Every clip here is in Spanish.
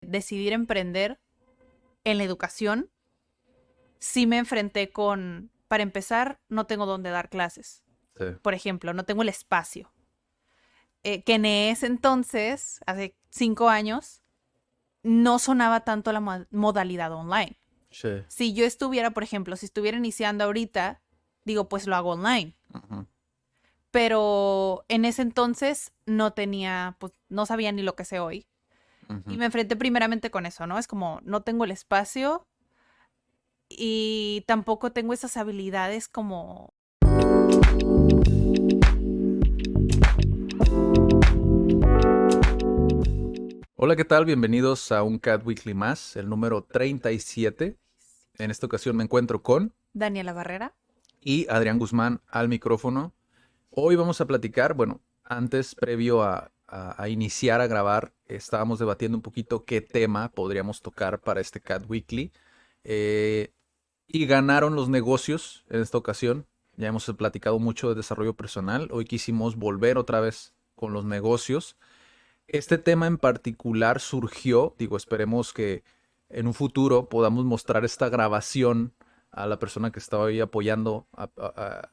decidir emprender en la educación, sí me enfrenté con, para empezar, no tengo dónde dar clases. Sí. Por ejemplo, no tengo el espacio. Que en ese entonces, hace 5 años, no sonaba tanto la modalidad online. Sí. Si yo estuviera, por ejemplo, si estuviera iniciando ahorita, digo, pues lo hago online. Ujú. Pero en ese entonces no tenía, pues no sabía ni lo que sé hoy. Y Ujú. me enfrenté primeramente con eso, ¿no? Es como, no tengo el espacio y tampoco tengo esas habilidades como... Hola, ¿qué tal? Bienvenidos a un Cat Weekly más, el número 37. En esta ocasión me encuentro con Daniela Barrera. y Adrián Guzmán al micrófono. Hoy vamos a platicar, bueno, antes, previo a iniciar a grabar, estábamos debatiendo un poquito qué tema podríamos tocar para este Cat Weekly. Eh, y ganaron los negocios en esta ocasión. Ya hemos platicado mucho de desarrollo personal. Hoy quisimos volver otra vez con los negocios. Este tema en particular surgió, digo, esperemos que en un futuro podamos mostrar esta grabación a la persona que está hoy apoyando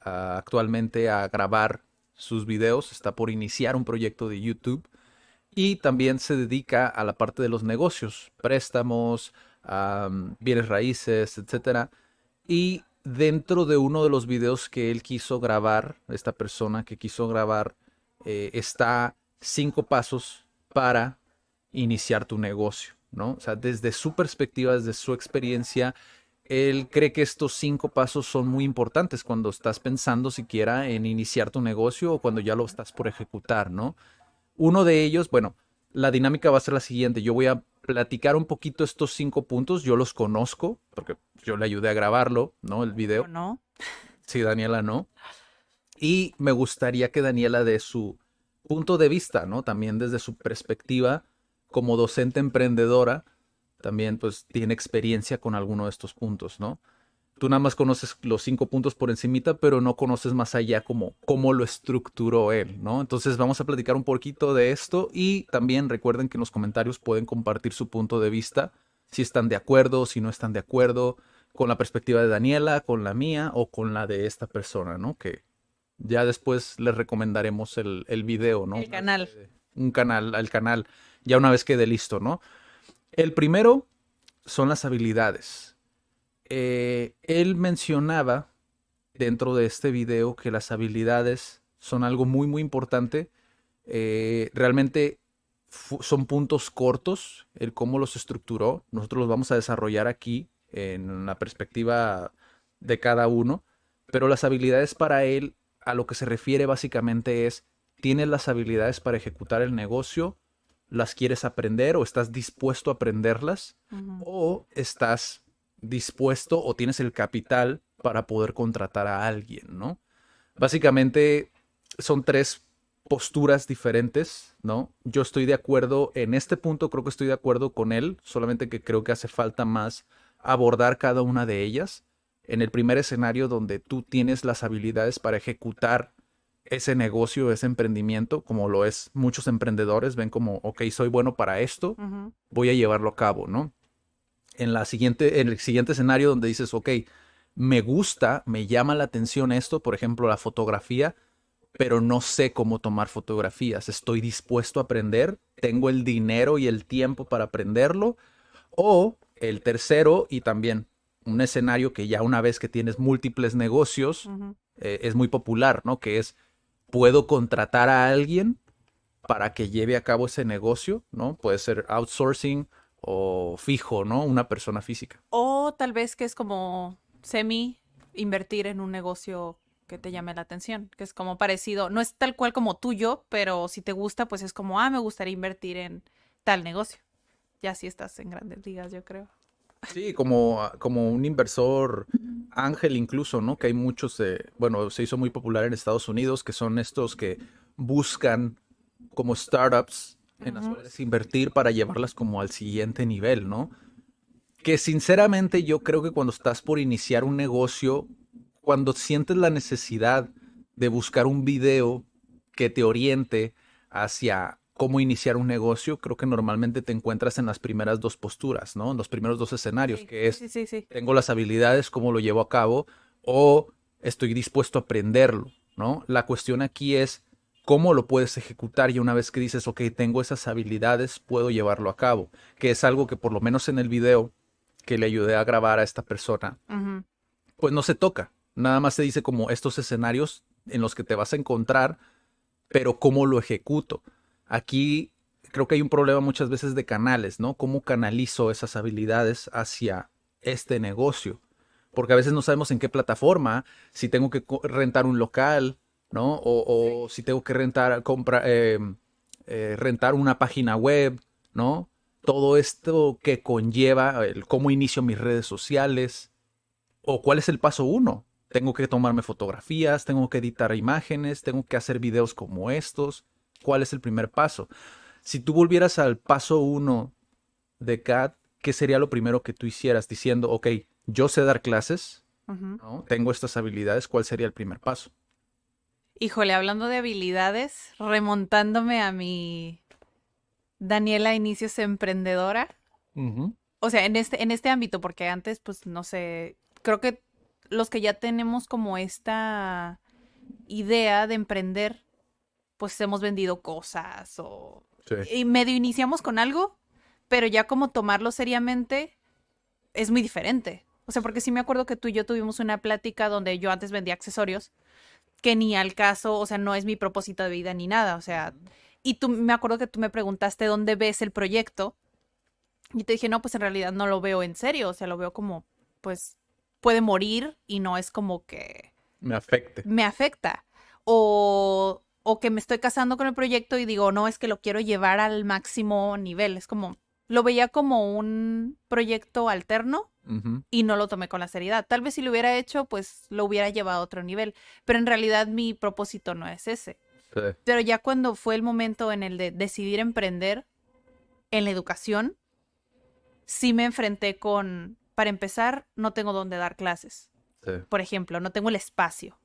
actualmente a grabar sus videos. Está por iniciar un proyecto de YouTube y también se dedica a la parte de los negocios, préstamos, bienes raíces, etcétera. Y dentro de uno de los videos que él quiso grabar, esta persona que quiso grabar, está 5 pasos para iniciar tu negocio, ¿no? O sea, desde su perspectiva, desde su experiencia, él cree que estos 5 pasos son muy importantes cuando estás pensando siquiera en iniciar tu negocio o cuando ya lo estás por ejecutar, ¿no? Uno de ellos, bueno, la dinámica va a ser la siguiente. Yo voy a platicar un poquito estos 5 puntos. Yo los conozco porque yo le ayudé a grabarlo, ¿no? El Yo video. no. Sí, Daniela no. Y me gustaría que Daniela dé su punto de vista, ¿no? También desde su perspectiva como docente emprendedora, también pues tiene experiencia con alguno de estos puntos, ¿no? Tú nada más conoces los 5 puntos por encimita, pero no conoces más allá cómo lo estructuró él, ¿no? Entonces vamos a platicar un poquito de esto y también recuerden que en los comentarios pueden compartir su punto de vista, si están de acuerdo, si no están de acuerdo, con la perspectiva de Daniela, con la mía o con la de esta persona, ¿no? Que ya después les recomendaremos el video, ¿no? El canal. Un canal, al canal, ya una vez quede listo, ¿no? El primero son las habilidades. Él mencionaba dentro de este video que las habilidades son algo muy, muy importante. Realmente son puntos cortos, el cómo los estructuró. Nosotros los vamos a desarrollar aquí en la perspectiva de cada uno. Pero las habilidades para él, a lo que se refiere básicamente es, ¿tienes las habilidades para ejecutar el negocio? ¿Las quieres aprender o estás dispuesto a aprenderlas? Ujú. ¿O estás dispuesto o tienes el capital para poder contratar a alguien, ¿no? Básicamente son 3 posturas diferentes, ¿no? Yo estoy de acuerdo en este punto, creo que estoy de acuerdo con él, solamente que creo que hace falta más abordar cada una de ellas. En el primer escenario donde tú tienes las habilidades para ejecutar ese negocio, ese emprendimiento, como lo es muchos emprendedores, ven como, ok, soy bueno para esto, Ujú. voy a llevarlo a cabo, ¿no? En el siguiente escenario donde dices, ok, me gusta, me llama la atención esto, por ejemplo, la fotografía, pero no sé cómo tomar fotografías. Estoy dispuesto a aprender, tengo el dinero y el tiempo para aprenderlo. O el tercero, y también un escenario que ya una vez que tienes múltiples negocios, Ujú. es muy popular, ¿no? Que es, puedo contratar a alguien para que lleve a cabo ese negocio, ¿no? Puede ser outsourcing o fijo, ¿no? Una persona física. O tal vez que es como semi invertir en un negocio que te llame la atención, que es como parecido, no es tal cual como tuyo, pero si te gusta, pues es como, me gustaría invertir en tal negocio. Ya si estás en grandes ligas, yo creo. Sí, como un inversor ángel incluso, ¿no? Que hay muchos, bueno, se hizo muy popular en Estados Unidos, que son estos que buscan como startups en las Ujú. cuales invertir para llevarlas como al siguiente nivel, ¿no? Que sinceramente yo creo que cuando estás por iniciar un negocio, cuando sientes la necesidad de buscar un video que te oriente hacia cómo iniciar un negocio, creo que normalmente te encuentras en las primeras dos posturas, ¿no? En los primeros dos escenarios, Sí, que es, sí, sí, sí. tengo las habilidades, cómo lo llevo a cabo, o estoy dispuesto a aprenderlo, ¿no? La cuestión aquí es cómo lo puedes ejecutar y una vez que dices, ok, tengo esas habilidades, puedo llevarlo a cabo, que es algo que por lo menos en el video que le ayudé a grabar a esta persona, Ujú. pues no se toca. Nada más se dice como estos escenarios en los que te vas a encontrar, pero cómo lo ejecuto. Aquí creo que hay un problema muchas veces de canales, ¿no? ¿Cómo canalizo esas habilidades hacia este negocio? Porque a veces no sabemos en qué plataforma, si tengo que rentar un local, ¿no? O si tengo que rentar una página web, ¿no? Todo esto que conlleva el cómo inicio mis redes sociales, o cuál es el paso uno. Tengo que tomarme fotografías, tengo que editar imágenes, tengo que hacer videos como estos. ¿Cuál es el primer paso? Si tú volvieras al paso uno de CAD, ¿qué sería lo primero que tú hicieras diciendo, ok, yo sé dar clases, Ujú. ¿no? Tengo estas habilidades, ¿cuál sería el primer paso? Híjole, hablando de habilidades, remontándome a mi Daniela inicios emprendedora. Ujú. O sea, en este ámbito, porque antes, pues, no sé, creo que los que ya tenemos como esta idea de emprender, pues hemos vendido cosas o... Sí. Y medio iniciamos con algo, pero ya como tomarlo seriamente es muy diferente. O sea, porque sí me acuerdo que tú y yo tuvimos una plática donde yo antes vendía accesorios, que ni al caso, o sea, no es mi propósito de vida ni nada, o sea, y tú me acuerdo que tú me preguntaste dónde ves el proyecto y te dije, no, pues en realidad no lo veo en serio, o sea, lo veo como, pues, puede morir y no es como que Me afecte. me afecta. O que me estoy casando con el proyecto y digo, no, es que lo quiero llevar al máximo nivel. Es como, lo veía como un proyecto alterno Ujú. y no lo tomé con la seriedad. Tal vez si lo hubiera hecho, pues lo hubiera llevado a otro nivel. Pero en realidad mi propósito no es ese. Sí. Pero ya cuando fue el momento en el de decidir emprender en la educación, sí me enfrenté con, para empezar, no tengo dónde dar clases. Sí. Por ejemplo, no tengo el espacio.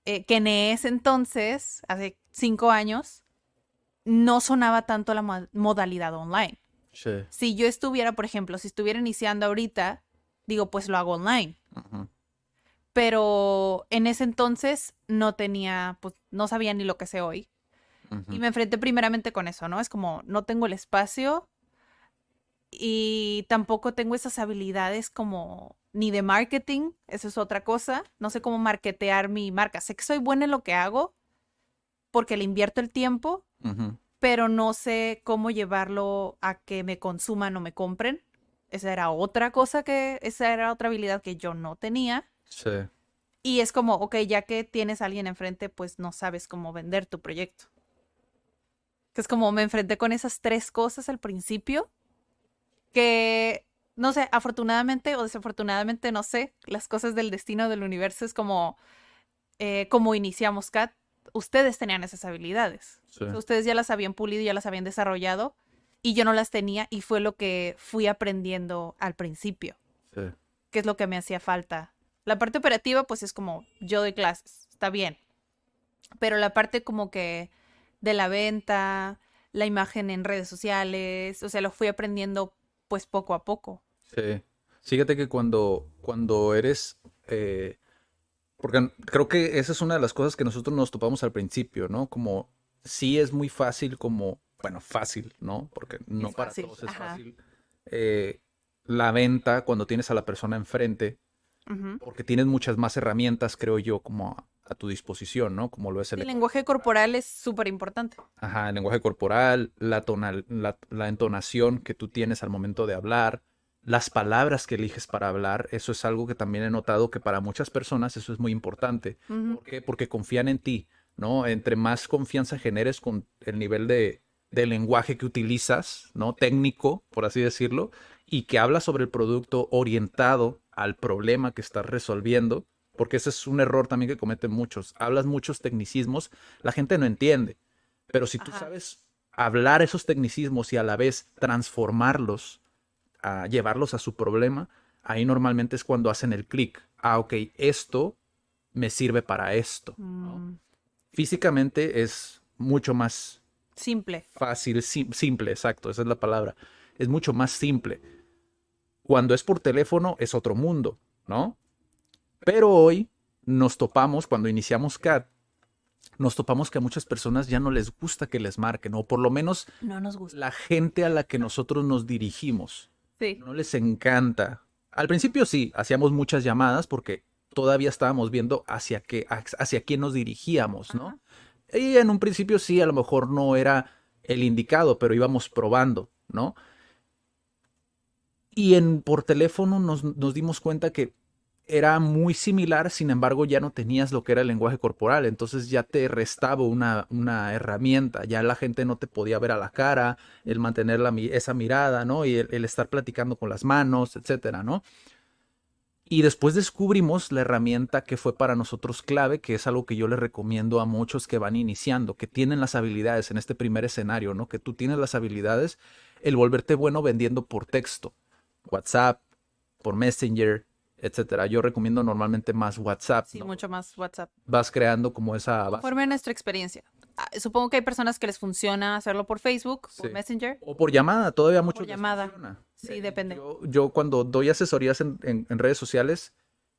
Que en ese entonces, hace 5 años, no sonaba tanto la modalidad online. Sí. Si yo estuviera, por ejemplo, si estuviera iniciando ahorita, digo, pues lo hago online. Ujú. Pero en ese entonces no tenía, pues no sabía ni lo que sé hoy. Y Ujú. me enfrenté primeramente con eso, ¿no? Es como, no tengo el espacio y tampoco tengo esas habilidades como ni de marketing, eso es otra cosa. No sé cómo marketear mi marca. Sé que soy buena en lo que hago porque le invierto el tiempo, Ujú. pero no sé cómo llevarlo a que me consuman o me compren. Esa era otra habilidad que yo no tenía. Sí. Y es como, ok, ya que tienes a alguien enfrente, pues no sabes cómo vender tu proyecto. Que es como me enfrenté con esas tres cosas al principio, que, no sé, afortunadamente o desafortunadamente, no sé, las cosas del destino del universo es como iniciamos Cat, ustedes tenían esas habilidades. Sí. O sea, ustedes ya las habían pulido, ya las habían desarrollado y yo no las tenía y fue lo que fui aprendiendo al principio, Sí. que es lo que me hacía falta. La parte operativa pues es como yo doy clases, está bien, pero la parte como que de la venta, la imagen en redes sociales, o sea, lo fui aprendiendo pues poco a poco. Sí. Fíjate que cuando eres, porque creo que esa es una de las cosas que nosotros nos topamos al principio, ¿no? Como sí es muy fácil, como, bueno, fácil, ¿no? Porque no Es para fácil, todos es ajá. fácil. La venta cuando tienes a la persona enfrente, Ujú. porque tienes muchas más herramientas, creo yo, como a tu disposición, ¿no? Como lo es el Sí, el lenguaje lenguaje corporal. corporal es súper importante. Ajá, el lenguaje corporal, la entonación que tú tienes al momento de hablar, las palabras que eliges para hablar, eso es algo que también he notado que para muchas personas eso es muy importante. Ujú. ¿Por qué? Porque confían en ti, ¿no? Entre más confianza generes con el nivel de lenguaje que utilizas, ¿no? Técnico, por así decirlo, y que hablas sobre el producto orientado al problema que estás resolviendo, porque ese es un error también que cometen muchos. Hablas muchos tecnicismos, la gente no entiende. Pero si tú Ajá. sabes hablar esos tecnicismos y a la vez transformarlos, a llevarlos a su problema, ahí normalmente es cuando hacen el clic. Ah, ok, esto me sirve para esto, ¿no? Mm, Físicamente es mucho más Simple. fácil, simple, exacto, esa es la palabra. Es mucho más simple. Cuando es por teléfono es otro mundo, ¿no? Pero hoy nos topamos, cuando iniciamos CAT, nos topamos que a muchas personas ya no les gusta que les marquen, o por lo menos No nos gusta. la gente a la que nosotros nos dirigimos. Sí. No les encanta. Al principio sí, hacíamos muchas llamadas porque todavía estábamos viendo hacia quién nos dirigíamos, ¿no? Ajá. Y en un principio sí, a lo mejor no era el indicado, pero íbamos probando, ¿no? Y por teléfono nos dimos cuenta que era muy similar, sin embargo ya no tenías lo que era el lenguaje corporal, entonces ya te restaba una herramienta, ya la gente no te podía ver a la cara, el mantener esa mirada, ¿no? Y el estar platicando con las manos, etcétera, ¿no? Y después descubrimos la herramienta que fue para nosotros clave, que es algo que yo les recomiendo a muchos que van iniciando, que tienen las habilidades en este primer escenario, ¿no? Que tú tienes las habilidades, el volverte bueno vendiendo por texto, WhatsApp, por Messenger, etcétera. Yo recomiendo normalmente más WhatsApp, Sí, ¿no? mucho más WhatsApp. Vas creando como esa base. Conforme a nuestra experiencia. Supongo que hay personas que les funciona hacerlo por Facebook, por Sí. Messenger. O por llamada, todavía mucho Por llamada. Sí, depende. Yo cuando doy asesorías en redes sociales,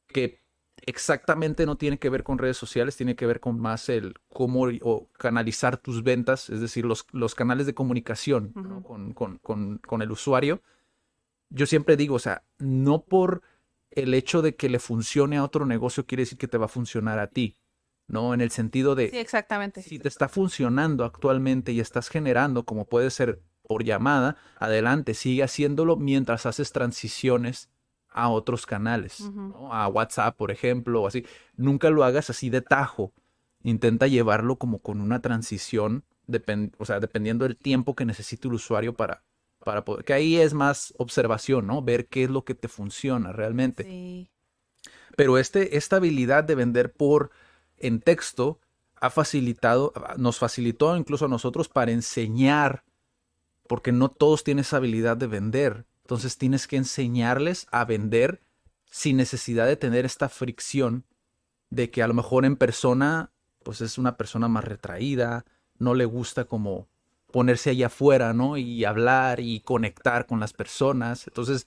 que exactamente no tiene que ver con redes sociales, tiene que ver con más el cómo o canalizar tus ventas, es decir, los canales de comunicación, ¿no? Ujú. con el usuario. Yo siempre digo, o sea, no por el hecho de que le funcione a otro negocio quiere decir que te va a funcionar a ti, ¿no? En el sentido Sí, de, exactamente. si te está funcionando actualmente y estás generando, como puede ser por llamada, adelante, sigue haciéndolo mientras haces transiciones a otros canales, Ujú. ¿no? A WhatsApp, por ejemplo, o así. Nunca lo hagas así de tajo. Intenta llevarlo como con una transición, o sea, dependiendo del tiempo que necesite el usuario para poder, que ahí es más observación, ¿no? Ver qué es lo que te funciona realmente. Sí. Pero esta habilidad de vender en texto nos facilitó incluso a nosotros para enseñar, porque no todos tienen esa habilidad de vender. Entonces tienes que enseñarles a vender sin necesidad de tener esta fricción de que a lo mejor en persona, pues es una persona más retraída, no le gusta como ponerse allá afuera, ¿no? Y hablar y conectar con las personas. Entonces,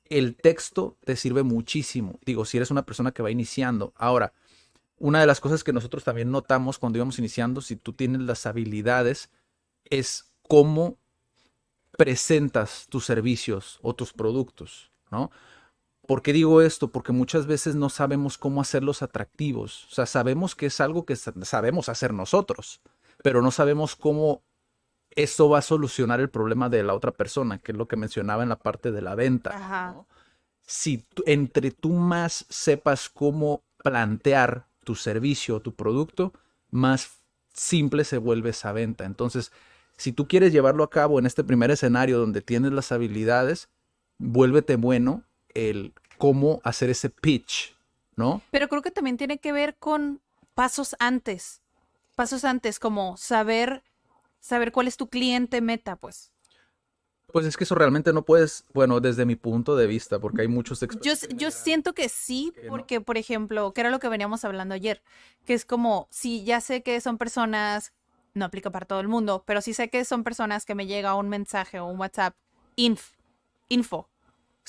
el texto te sirve muchísimo. Digo, si eres una persona que va iniciando. Ahora, una de las cosas que nosotros también notamos cuando íbamos iniciando, si tú tienes las habilidades, es cómo presentas tus servicios o tus productos, ¿no? ¿Por qué digo esto? Porque muchas veces no sabemos cómo hacerlos atractivos. O sea, sabemos que es algo que sabemos hacer nosotros, pero no sabemos cómo eso va a solucionar el problema de la otra persona, que es lo que mencionaba en la parte de la venta, Ajá. ¿no? Si entre tú más sepas cómo plantear tu servicio o tu producto, más simple se vuelve esa venta. Entonces, si tú quieres llevarlo a cabo en este primer escenario donde tienes las habilidades, vuélvete bueno el cómo hacer ese pitch, ¿no? Pero creo que también tiene que ver con pasos antes. Pasos antes, como saber cuál es tu cliente meta, pues. Pues es que eso realmente no puedes, bueno, desde mi punto de vista, porque hay muchos expertos Yo siento que sí, que no. porque, por ejemplo, que era lo que veníamos hablando ayer, que es como, si ya sé que son personas, no aplica para todo el mundo, pero sí sé que son personas que me llega un mensaje o un WhatsApp, info. O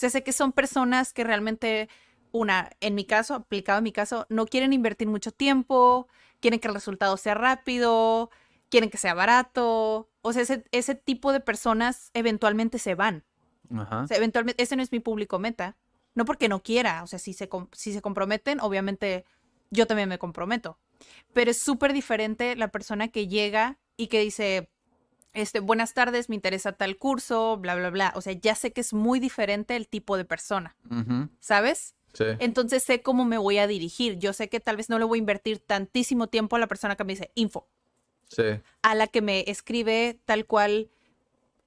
sea, sé que son personas que realmente, en mi caso, aplicado en mi caso, no quieren invertir mucho tiempo, quieren que el resultado sea rápido, quieren que sea barato. O sea, ese tipo de personas eventualmente se van. O Ajá. sea, eventualmente, ese no es mi público meta. No porque no quiera, o sea, si se comprometen, obviamente yo también me comprometo. Pero es súper diferente la persona que llega y que dice, buenas tardes, me interesa tal curso, bla, bla, bla. O sea, ya sé que es muy diferente el tipo de persona, Ujú. ¿sabes? Sí. Entonces sé cómo me voy a dirigir. Yo sé que tal vez no le voy a invertir tantísimo tiempo a la persona que me dice info, Sí. a la que me escribe tal cual,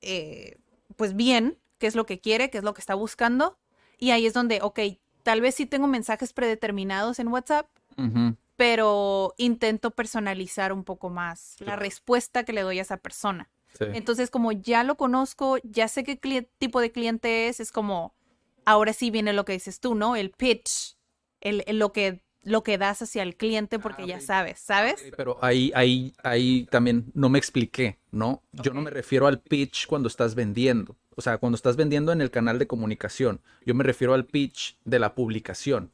eh, pues bien, qué es lo que quiere, qué es lo que está buscando. Y ahí es donde, ok, tal vez sí tengo mensajes predeterminados en WhatsApp, Ujú. pero intento personalizar un poco más la Claro. respuesta que le doy a esa persona. Sí. Entonces, como ya lo conozco, ya sé qué tipo de cliente es como, ahora sí viene lo que dices tú, ¿no? El pitch, lo que lo que das hacia el cliente porque ya sabes, ¿sabes? Pero ahí también no me expliqué, ¿no? Yo no me refiero al pitch cuando estás vendiendo. O sea, cuando estás vendiendo en el canal de comunicación. Yo me refiero al pitch de la publicación.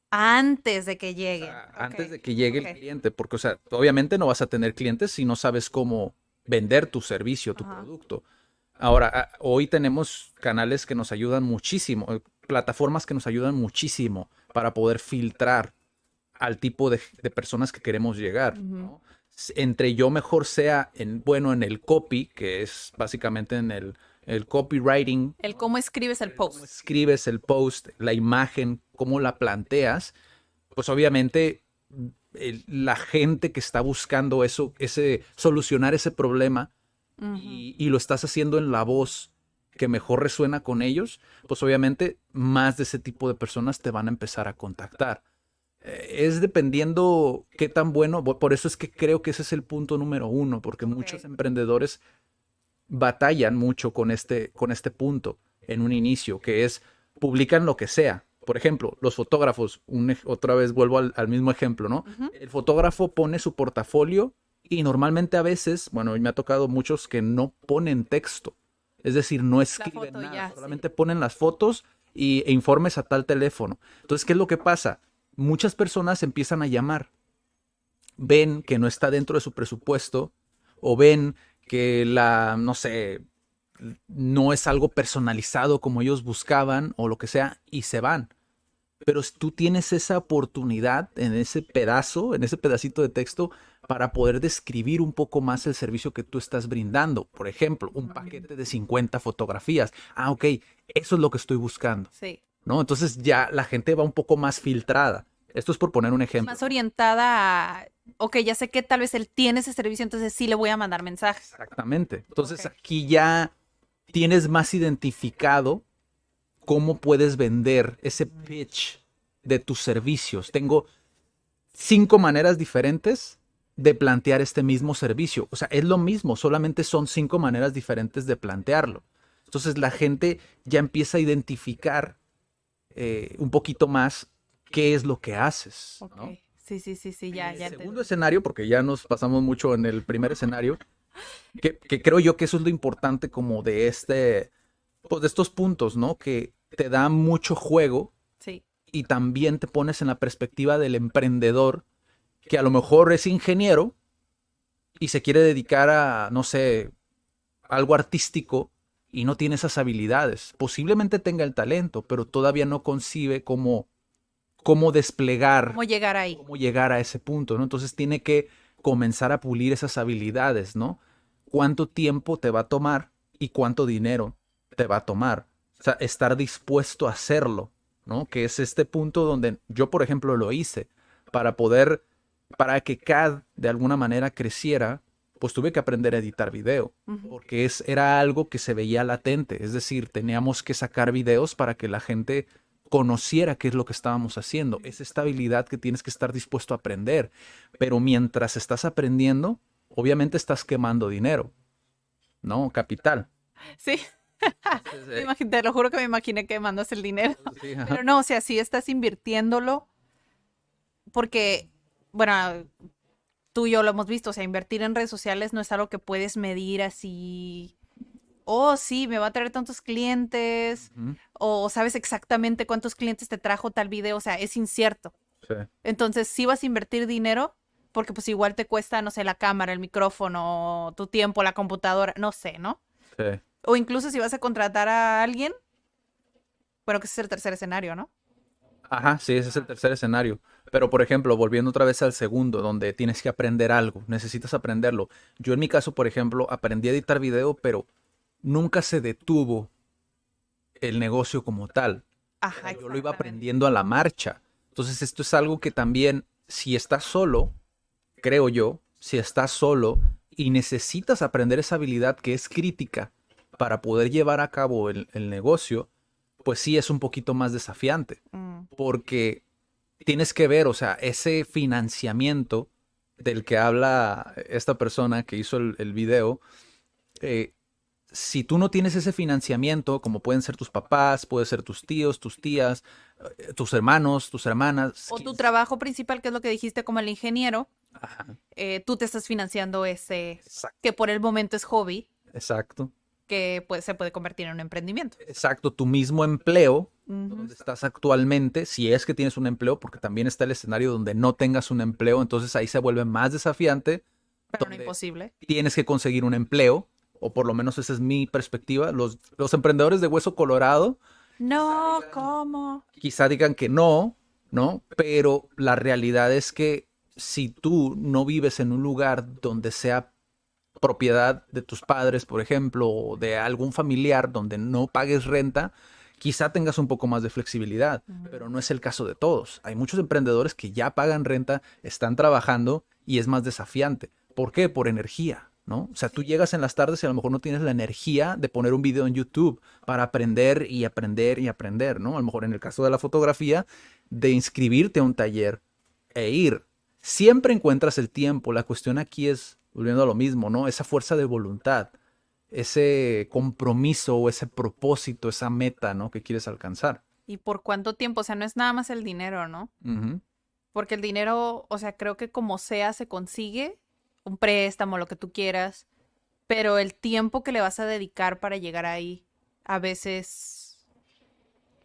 Antes de que llegue. Antes de que llegue Ok. el cliente. Porque, o sea, obviamente no vas a tener clientes si no sabes cómo vender tu servicio, tu Ajá. producto. Ahora, hoy tenemos canales que nos ayudan muchísimo, plataformas que nos ayudan muchísimo para poder filtrar al tipo de personas que queremos llegar, Ujú. ¿no? Entre yo mejor sea bueno en el copy, que es básicamente en el copywriting, El cómo escribes el cómo post. escribes el post, la imagen, cómo la planteas, pues obviamente la gente que está buscando eso, solucionar ese problema Ujú. y lo estás haciendo en la voz que mejor resuena con ellos, pues obviamente más de ese tipo de personas te van a empezar a contactar. Es dependiendo qué tan bueno, por eso es que creo que ese es el punto número uno, porque muchos Ok. emprendedores batallan mucho con este punto en un inicio, que es publican lo que sea. Por ejemplo, los fotógrafos, otra vez vuelvo al mismo ejemplo, ¿no? Ujú. El fotógrafo pone su portafolio y normalmente a veces, bueno, me ha tocado muchos que no ponen texto, es decir, no La escriben foto y nada, ya, sí. solamente ponen las fotos e informes a tal teléfono. Entonces, ¿qué es lo que pasa? Muchas personas empiezan a llamar, ven que no está dentro de su presupuesto o ven que no sé, no es algo personalizado como ellos buscaban o lo que sea y se van. Pero tú tienes esa oportunidad en ese pedazo, en ese pedacito de texto para poder describir un poco más el servicio que tú estás brindando. Por ejemplo, un paquete de 50 fotografías. Ah, ok, eso es lo que estoy buscando, Sí. ¿no? Entonces ya la gente va un poco más filtrada. Esto es por poner un ejemplo. Más orientada a, ok, ya sé que tal vez él tiene ese servicio, entonces sí le voy a mandar mensajes. Exactamente. Entonces Ok. aquí ya tienes más identificado cómo puedes vender ese pitch de tus servicios. Tengo 5 maneras diferentes de plantear este mismo servicio. O sea, es lo mismo, solamente son 5 maneras diferentes de plantearlo. Entonces la gente ya empieza a identificar un poquito más qué es lo que haces, Ok. ¿no? Sí, sí, sí, sí, En ya, el ya segundo entendí. escenario, porque ya nos pasamos mucho en el primer escenario, que creo yo que eso es lo importante como de pues de estos puntos, ¿no? Que te da mucho juego Sí. y también te pones en la perspectiva del emprendedor que a lo mejor es ingeniero y se quiere dedicar a, no sé, algo artístico y no tiene esas habilidades. Posiblemente tenga el talento, pero todavía no concibe cómo desplegar, ¿Cómo llegar ahí? cómo llegar a ese punto, ¿no? Entonces tiene que comenzar a pulir esas habilidades, ¿no? ¿Cuánto tiempo te va a tomar y cuánto dinero te va a tomar? O sea, estar dispuesto a hacerlo, ¿no? Que es este punto donde yo, por ejemplo, lo hice para poder, para que CAD de alguna manera creciera, pues tuve que aprender a editar video, Ujú. porque era algo que se veía latente, es decir, teníamos que sacar videos para que la gente conociera qué es lo que estábamos haciendo. Es esta habilidad que tienes que estar dispuesto a aprender. Pero mientras estás aprendiendo, obviamente estás quemando dinero, ¿no? Capital. Sí, Entonces, te lo juro que me imaginé que mandas el dinero. sí, ajá. Pero no, o sea, sí estás invirtiéndolo porque, bueno, tú y yo lo hemos visto, o sea, invertir en redes sociales no es algo que puedes medir así. Oh, sí, me va a traer tantos clientes, Ujú, o sabes exactamente cuántos clientes te trajo tal video, o sea, es incierto. sí, Entonces, sí vas a invertir dinero, porque pues igual te cuesta, no sé, la cámara, el micrófono, tu tiempo, la computadora, no sé, ¿no? sí. O incluso si vas a contratar a alguien, bueno, que ese es el tercer escenario, ¿no? Ajá, sí, ese es el tercer escenario. Pero, por ejemplo, volviendo otra vez al segundo, donde tienes que aprender algo, necesitas aprenderlo. Yo en mi caso, por ejemplo, aprendí a editar video, pero nunca se detuvo el negocio como tal. O Ajá, sea, yo lo iba exactamente. aprendiendo a la marcha. Entonces, esto es algo que también, si estás solo, creo yo, si estás solo y necesitas aprender esa habilidad que es crítica para poder llevar a cabo el negocio, pues sí es un poquito más desafiante, Mm, porque tienes que ver, o sea, ese financiamiento del que habla esta persona que hizo el video, eh, si tú no tienes ese financiamiento, como pueden ser tus papás, pueden ser tus tíos, tus tías, tus hermanos, tus hermanas. O tu trabajo principal, que es lo que dijiste como el ingeniero, Ajá, tú te estás financiando ese, exacto. que por el momento es hobby, Exacto. que pues, se puede convertir en un emprendimiento. Exacto, tu mismo empleo, Ujú. donde estás actualmente, si es que tienes un empleo, porque también está el escenario donde no tengas un empleo, entonces ahí se vuelve más desafiante, Pero no donde imposible. tienes que conseguir un empleo, o por lo menos esa es mi perspectiva. Los emprendedores de hueso colorado No, ¿cómo? quizá digan que no, ¿no? Pero la realidad es que si tú no vives en un lugar donde sea propiedad de tus padres, por ejemplo, o de algún familiar donde no pagues renta, quizá tengas un poco más de flexibilidad, pero no es el caso de todos. Hay muchos emprendedores que ya pagan renta, están trabajando y es más desafiante. ¿Por qué? Por energía, ¿no? O sea, tú llegas en las tardes y a lo mejor no tienes la energía de poner un video en YouTube para aprender y aprender y aprender, ¿no? A lo mejor en el caso de la fotografía, de inscribirte a un taller e ir. Siempre encuentras el tiempo. La cuestión aquí es, volviendo a lo mismo, ¿no? Esa fuerza de voluntad, ese compromiso o ese propósito, esa meta, ¿no? Que quieres alcanzar. ¿Y por cuánto tiempo? O sea, no es nada más el dinero, ¿no? Ujú. Porque el dinero, o sea, creo que como sea se consigue, un préstamo, lo que tú quieras, pero el tiempo que le vas a dedicar para llegar ahí, a veces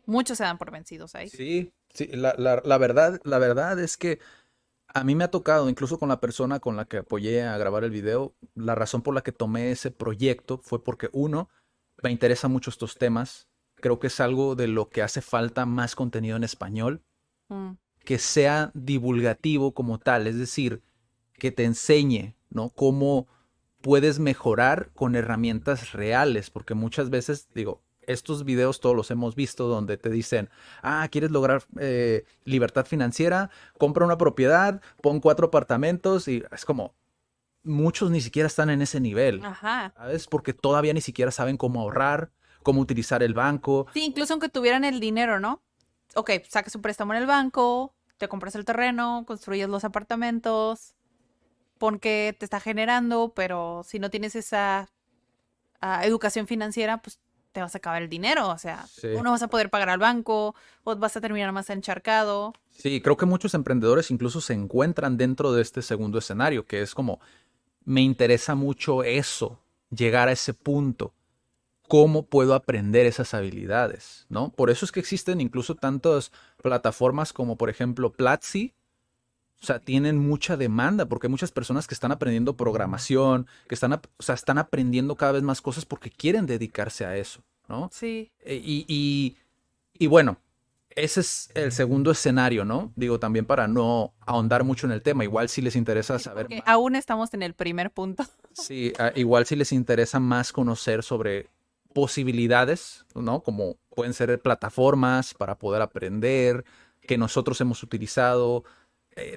muchos se dan por vencidos ahí. Sí, sí, la verdad es que a mí me ha tocado, incluso con la persona con la que apoyé a grabar el video, la razón por la que tomé ese proyecto fue porque, uno, me interesan mucho estos temas. Creo que es algo de lo que hace falta más contenido en español, Mm, que sea divulgativo como tal, es decir, que te enseñe, ¿no? Cómo puedes mejorar con herramientas reales, porque muchas veces, digo, estos videos todos los hemos visto donde te dicen, ¿quieres lograr libertad financiera? Compra una propiedad, pon 4 apartamentos y es como, muchos ni siquiera están en ese nivel, ajá. ¿sabes? Porque todavía ni siquiera saben cómo ahorrar, cómo utilizar el banco. Sí, incluso aunque tuvieran el dinero, ¿no? Ok, sacas un préstamo en el banco, te compras el terreno, construyes los apartamentos, pon que te está generando, pero si no tienes esa educación financiera, pues te vas a acabar el dinero. O sea, o Sí. no vas a poder pagar al banco, o vas a terminar más encharcado. Sí, creo que muchos emprendedores incluso se encuentran dentro de este segundo escenario, que es como, me interesa mucho eso, llegar a ese punto. ¿Cómo puedo aprender esas habilidades? ¿No? Por eso es que existen incluso tantas plataformas como por ejemplo Platzi. O sea, tienen mucha demanda porque hay muchas personas que están aprendiendo programación, que están, o sea, están aprendiendo cada vez más cosas porque quieren dedicarse a eso, ¿no? Sí, E- Y, y, y bueno, ese es el segundo escenario, ¿no? Digo, también para no ahondar mucho en el tema, igual si les interesa saber porque más. aún estamos en el primer punto. Sí, igual si les interesa más conocer sobre posibilidades, ¿no? Como pueden ser plataformas para poder aprender, que nosotros hemos utilizado,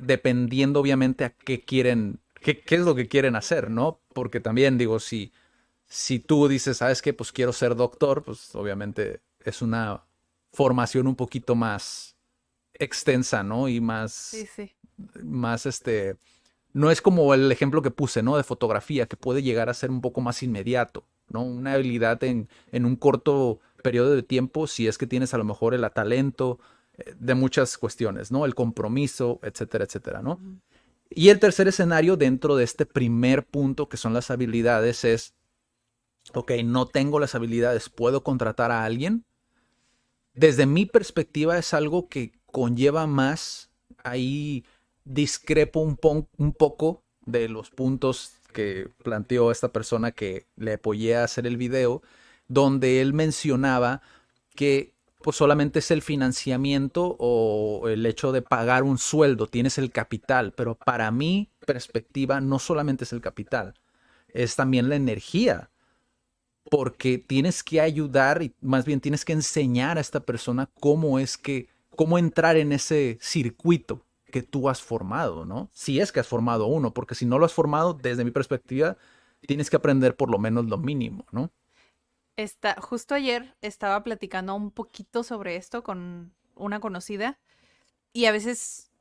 dependiendo obviamente a qué quieren, qué es lo que quieren hacer, ¿no? Porque también digo, si tú dices, ¿sabes qué? Pues quiero ser doctor, pues obviamente es una formación un poquito más extensa, ¿no? Y Sí, sí. más no es como el ejemplo que puse, ¿no? De fotografía, que puede llegar a ser un poco más inmediato, ¿no? Una habilidad en un corto periodo de tiempo, si es que tienes a lo mejor el talento de muchas cuestiones, ¿no? El compromiso, etcétera, etcétera, ¿no? Ujú. Y el tercer escenario dentro de este primer punto, que son las habilidades, es, ok, no tengo las habilidades, ¿puedo contratar a alguien? Desde mi perspectiva es algo que conlleva más, ahí discrepo un poco de los puntos que planteó esta persona que le apoyé a hacer el video, donde él mencionaba que pues solamente es el financiamiento o el hecho de pagar un sueldo, tienes el capital, pero para mi perspectiva no solamente es el capital, es también la energía, porque tienes que ayudar y más bien tienes que enseñar a esta persona cómo entrar en ese circuito que tú has formado, ¿no? Si es que has formado uno, porque si no lo has formado, desde mi perspectiva, tienes que aprender por lo menos lo mínimo, ¿no? Justo ayer estaba platicando un poquito sobre esto con una conocida y a veces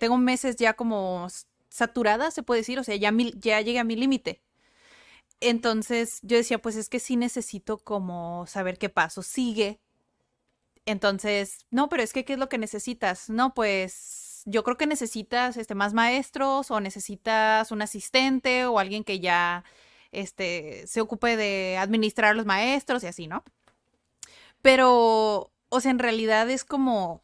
tengo meses ya como saturada, se puede decir, o sea, ya llegué a mi límite. Entonces yo decía, pues es que sí necesito como saber qué paso sigue. Entonces, no, pero es que, ¿qué es lo que necesitas? No, pues yo creo que necesitas más maestros o necesitas un asistente o alguien que ya se ocupe de administrar a los maestros y así, ¿no? Pero, o sea, en realidad es como,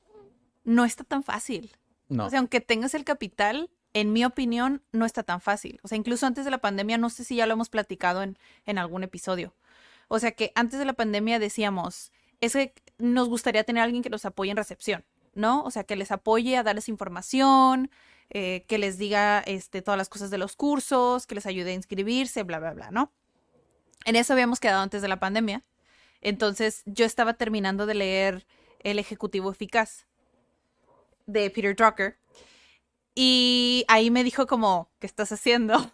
no está tan fácil. O No. sea, aunque tengas el capital, en mi opinión, no está tan fácil. O sea, incluso antes de la pandemia, no sé si ya lo hemos platicado en algún episodio. O sea, que antes de la pandemia decíamos, es que nos gustaría tener a alguien que nos apoye en recepción, ¿no? O sea, que les apoye a darles información, que les diga todas las cosas de los cursos, que les ayude a inscribirse, bla, bla, bla, ¿no? En eso habíamos quedado antes de la pandemia. Entonces, yo estaba terminando de leer El Ejecutivo Eficaz de Peter Drucker. Y ahí me dijo como, ¿qué estás haciendo?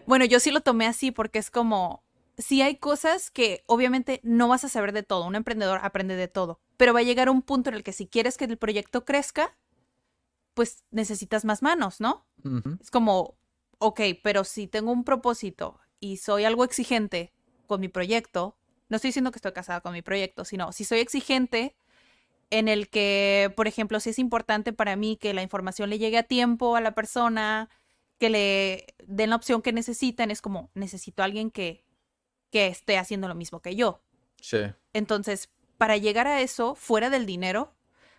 Bueno, yo sí lo tomé así porque es como, sí hay cosas que obviamente no vas a saber de todo, un emprendedor aprende de todo, pero va a llegar un punto en el que si quieres que el proyecto crezca, pues necesitas más manos, ¿no? Ujú. Es como, ok, pero si tengo un propósito y soy algo exigente con mi proyecto, no estoy diciendo que estoy casada con mi proyecto, sino si soy exigente en el que, por ejemplo, si es importante para mí que la información le llegue a tiempo a la persona, que le den la opción que necesitan, es como necesito a alguien que esté haciendo lo mismo que yo. Sí. Entonces, para llegar a eso, fuera del dinero,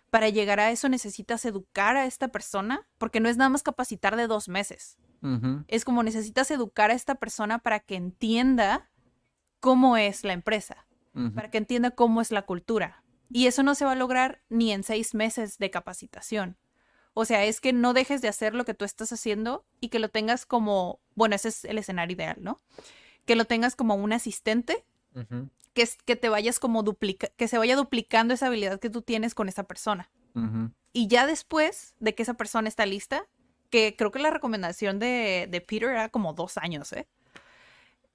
para llegar a eso necesitas educar a esta persona, porque no es nada más capacitar de 2 meses. Ujú. Es como necesitas educar a esta persona para que entienda cómo es la empresa, Ujú. para que entienda cómo es la cultura. Y eso no se va a lograr ni en 6 meses de capacitación. O sea, es que no dejes de hacer lo que tú estás haciendo y que lo tengas como, bueno, ese es el escenario ideal, ¿no? Que lo tengas como un asistente, Ujú. que te vayas como que se vaya duplicando esa habilidad que tú tienes con esa persona. Ujú. Y ya después de que esa persona está lista, que creo que la recomendación de Peter era como 2 años, ¿eh?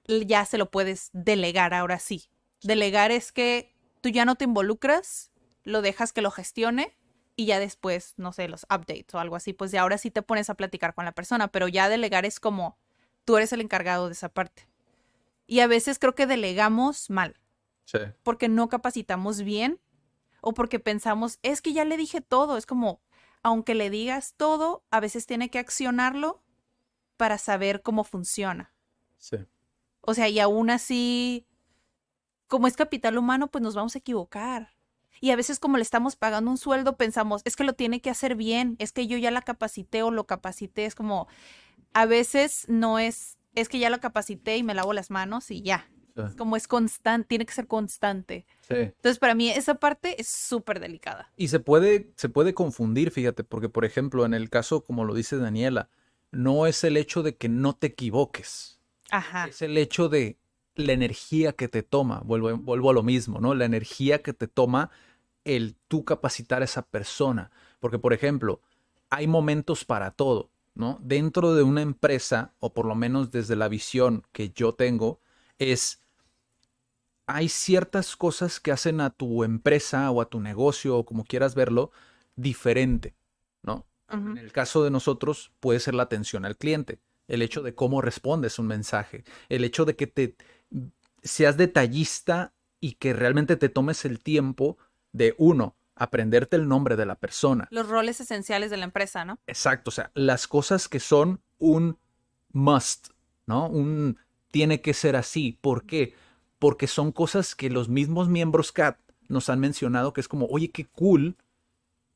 Ya se lo puedes delegar ahora sí. Delegar es que tú ya no te involucras, lo dejas que lo gestione y ya después, no sé, los updates o algo así, pues ya ahora sí te pones a platicar con la persona, pero ya delegar es como tú eres el encargado de esa parte. Y a veces creo que delegamos mal, Sí. porque no capacitamos bien o porque pensamos, es que ya le dije todo, es como, aunque le digas todo, a veces tiene que accionarlo para saber cómo funciona. Sí. O sea, y aún así como es capital humano, pues nos vamos a equivocar. Y a veces como le estamos pagando un sueldo, pensamos, es que lo tiene que hacer bien, es que yo ya la capacité o lo capacité, es como, a veces no es que ya lo capacité y me lavo las manos y ya. Sí. Es como es constante, tiene que ser constante. Sí. Entonces, para mí esa parte es súper delicada. Y se puede confundir, fíjate, porque por ejemplo, en el caso, como lo dice Daniela, no es el hecho de que no te equivoques, Ajá. es el hecho de la energía que te toma, vuelvo a lo mismo, ¿no? La energía que te toma el tú capacitar a esa persona. Porque, por ejemplo, hay momentos para todo, ¿no? Dentro de una empresa, o por lo menos desde la visión que yo tengo, es hay ciertas cosas que hacen a tu empresa o a tu negocio o como quieras verlo diferente, ¿no? En Ujú. el caso de nosotros puede ser la atención al cliente, el hecho de cómo respondes un mensaje, el hecho de que te seas detallista y que realmente te tomes el tiempo de uno, aprenderte el nombre de la persona. Los roles esenciales de la empresa, ¿no? Exacto, o sea, las cosas que son un must, ¿no? Un tiene que ser así. ¿Por qué? Porque son cosas que los mismos miembros CAT nos han mencionado que es como, oye, qué cool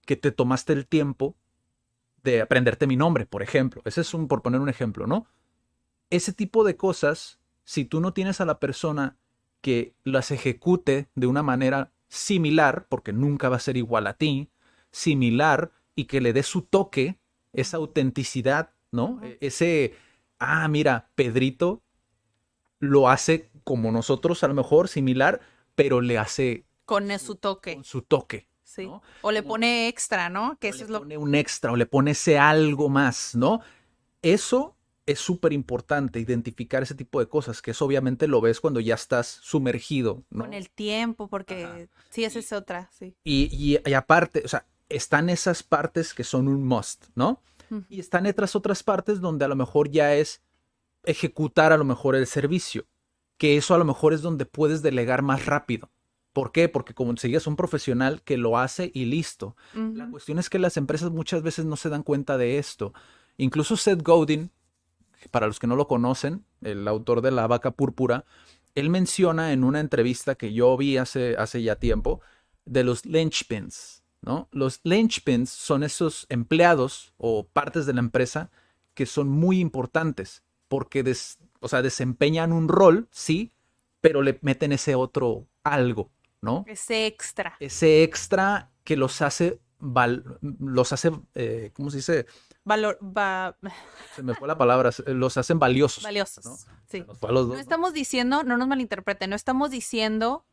que te tomaste el tiempo de aprenderte mi nombre, por ejemplo. Ese es por poner un ejemplo, ¿no? Ese tipo de cosas, si tú no tienes a la persona que las ejecute de una manera similar, porque nunca va a ser igual a ti, similar y que le dé su toque, esa autenticidad, ¿no? Ujú. Ese, mira, Pedrito lo hace como nosotros, a lo mejor similar, pero le hace Con su con toque, su toque, sí. ¿no? O le Como pone extra, ¿no? Que o eso le es lo... pone un extra o le pone ese algo más, ¿no? Eso es súper importante, identificar ese tipo de cosas, que eso obviamente lo ves cuando ya estás sumergido, Con ¿no? el tiempo, Ajá. porque sí, esa Y, es otra, sí. y aparte, o sea, están esas partes que son un must, ¿no? Ujú. Y están otras partes donde a lo mejor ya es, ejecutar a lo mejor el servicio, que eso a lo mejor es donde puedes delegar más rápido. ¿Por qué? Porque como enseguida es un profesional que lo hace y listo. La cuestión es que las empresas muchas veces no se dan cuenta de esto. Incluso Seth Godin, para los que no lo conocen, el autor de La Vaca Púrpura, él menciona en una entrevista que yo vi hace ya tiempo de los linchpins, ¿no? Los linchpins son esos empleados o partes de la empresa que son muy importantes porque o sea, desempeñan un rol, sí, pero le meten ese otro algo, ¿no? Ese extra. Ese extra que los hace, ¿cómo se dice? Valor, Se me fue la palabra, los hacen valiosos, valiosos. ¿no? Sí. Nos fue a los No dos, ¿no? estamos diciendo, no nos malinterpreten, no estamos diciendo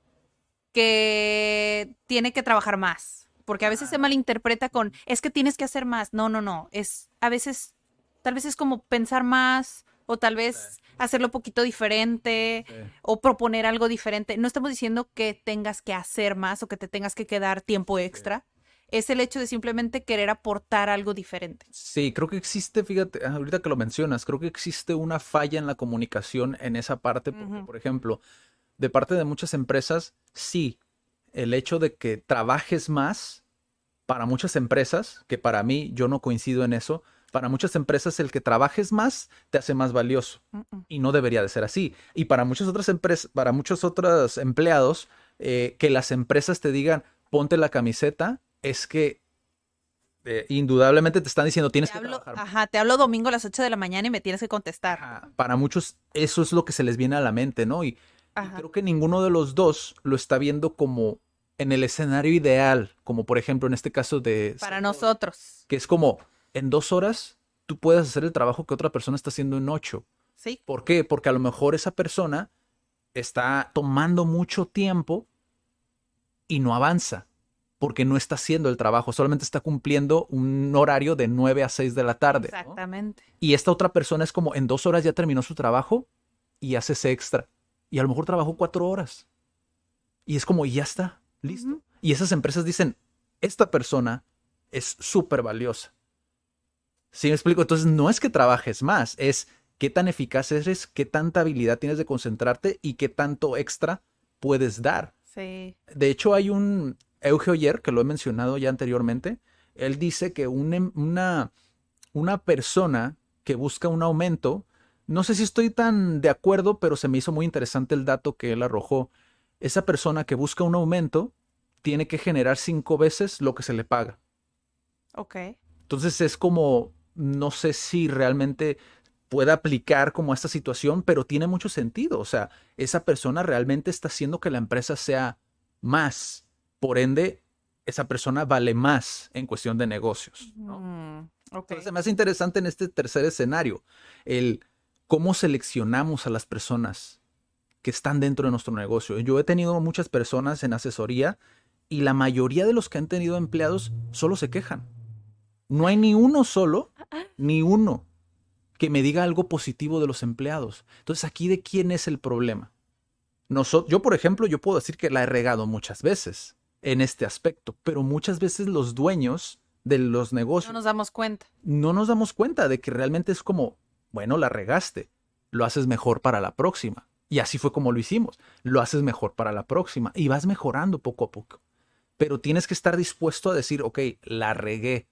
que tiene que trabajar más, porque a veces se malinterpreta con, es que tienes que hacer más. No, no, no, es a veces, tal vez es como pensar más o tal vez hacerlo un poquito diferente Sí. o proponer algo diferente. No estamos diciendo que tengas que hacer más o que te tengas que quedar tiempo extra. Es el hecho de simplemente querer aportar algo diferente. Sí, creo que existe, fíjate, ahorita que lo mencionas, creo que existe una falla en la comunicación en esa parte, porque, por ejemplo, de parte de muchas empresas, sí, el hecho de que trabajes más, para muchas empresas, que para mí yo no coincido en eso, para muchas empresas el que trabajes más te hace más valioso y no debería de ser así. Y para muchas otras empresas, para muchos otros empleados, que las empresas te digan, ponte la camiseta, es que indudablemente te están diciendo, tienes que trabajar más. Ajá, te hablo domingo a las 8 de la mañana y me tienes que contestar. Ajá. Para muchos eso es lo que se les viene a la mente, ¿no? Y Ajá. creo que ninguno de los dos lo está viendo como en el escenario ideal, como por ejemplo en este caso de Para nosotros. que es como en 2 horas tú puedes hacer el trabajo que otra persona está haciendo en 8. Sí. ¿Por qué? Porque a lo mejor esa persona está tomando mucho tiempo y no avanza, porque no está haciendo el trabajo, solamente está cumpliendo un horario de 9 a 6 de la tarde, ¿no? Exactamente. Y esta otra persona es como en 2 horas ya terminó su trabajo y hace ese extra. Y a lo mejor trabajó 4 horas. Y es como, y ya está, listo. Y esas empresas dicen, esta persona es súper valiosa. ¿Sí me explico? Entonces no es que trabajes más, es qué tan eficaz eres, qué tanta habilidad tienes de concentrarte y qué tanto extra puedes dar. Sí. De hecho, hay un Euge Oyer, que lo he mencionado ya anteriormente, él dice que una persona que busca un aumento, no sé si estoy tan de acuerdo, pero se me hizo muy interesante el dato que él arrojó. Esa persona que busca un aumento tiene que generar 5 veces lo que se le paga. Ok. Entonces es como, no sé si realmente pueda aplicar como a esta situación, pero tiene mucho sentido. O sea, esa persona realmente está haciendo que la empresa sea más. Por ende, esa persona vale más en cuestión de negocios, ¿no? Ok. Entonces, me hace interesante en este tercer escenario, el cómo seleccionamos a las personas que están dentro de nuestro negocio. Yo he tenido muchas personas en asesoría y la mayoría de los que han tenido empleados solo se quejan. No hay ni uno solo, ni uno que me diga algo positivo de los empleados. Entonces, aquí de quién es el problema. Yo, por ejemplo, yo puedo decir que la he regado muchas veces en este aspecto, pero muchas veces los dueños de los negocios No nos damos cuenta. no nos damos cuenta de que realmente es como, bueno, la regaste, lo haces mejor para la próxima. Y así fue como lo hicimos, lo haces mejor para la próxima y vas mejorando poco a poco. Pero tienes que estar dispuesto a decir, ok, la regué.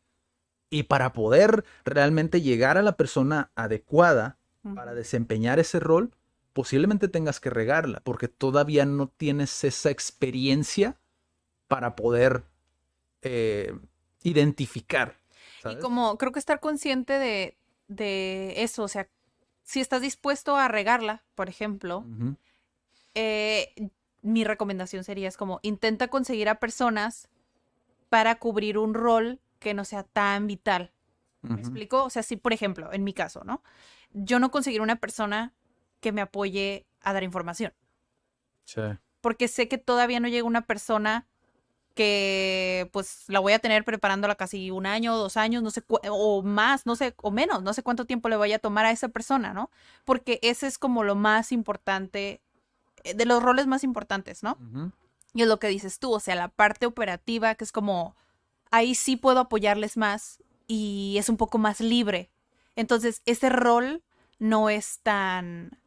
Y para poder realmente llegar a la persona adecuada para desempeñar ese rol, posiblemente tengas que regarla, porque todavía no tienes esa experiencia para poder identificar. Y ¿Sabes? como creo que estar consciente de eso, o sea, si estás dispuesto a regarla, por ejemplo, Ujú. Mi recomendación sería es como intenta conseguir a personas para cubrir un rol que no sea tan vital. ¿Me Ujú. explico? O sea, si por ejemplo, en mi caso, ¿no? Yo no conseguiré una persona que me apoye a dar información, Sí. porque sé que todavía no llega una persona que pues la voy a tener preparándola casi 1 año, 2 años, no sé, o más, no sé, o menos, no sé cuánto tiempo le vaya a tomar a esa persona, ¿no? Porque ese es como lo más importante, de los roles más importantes, ¿no? Ujú. Y es lo que dices tú, o sea, la parte operativa, que es como, ahí sí puedo apoyarles más y es un poco más libre. Entonces, ese rol no es tan...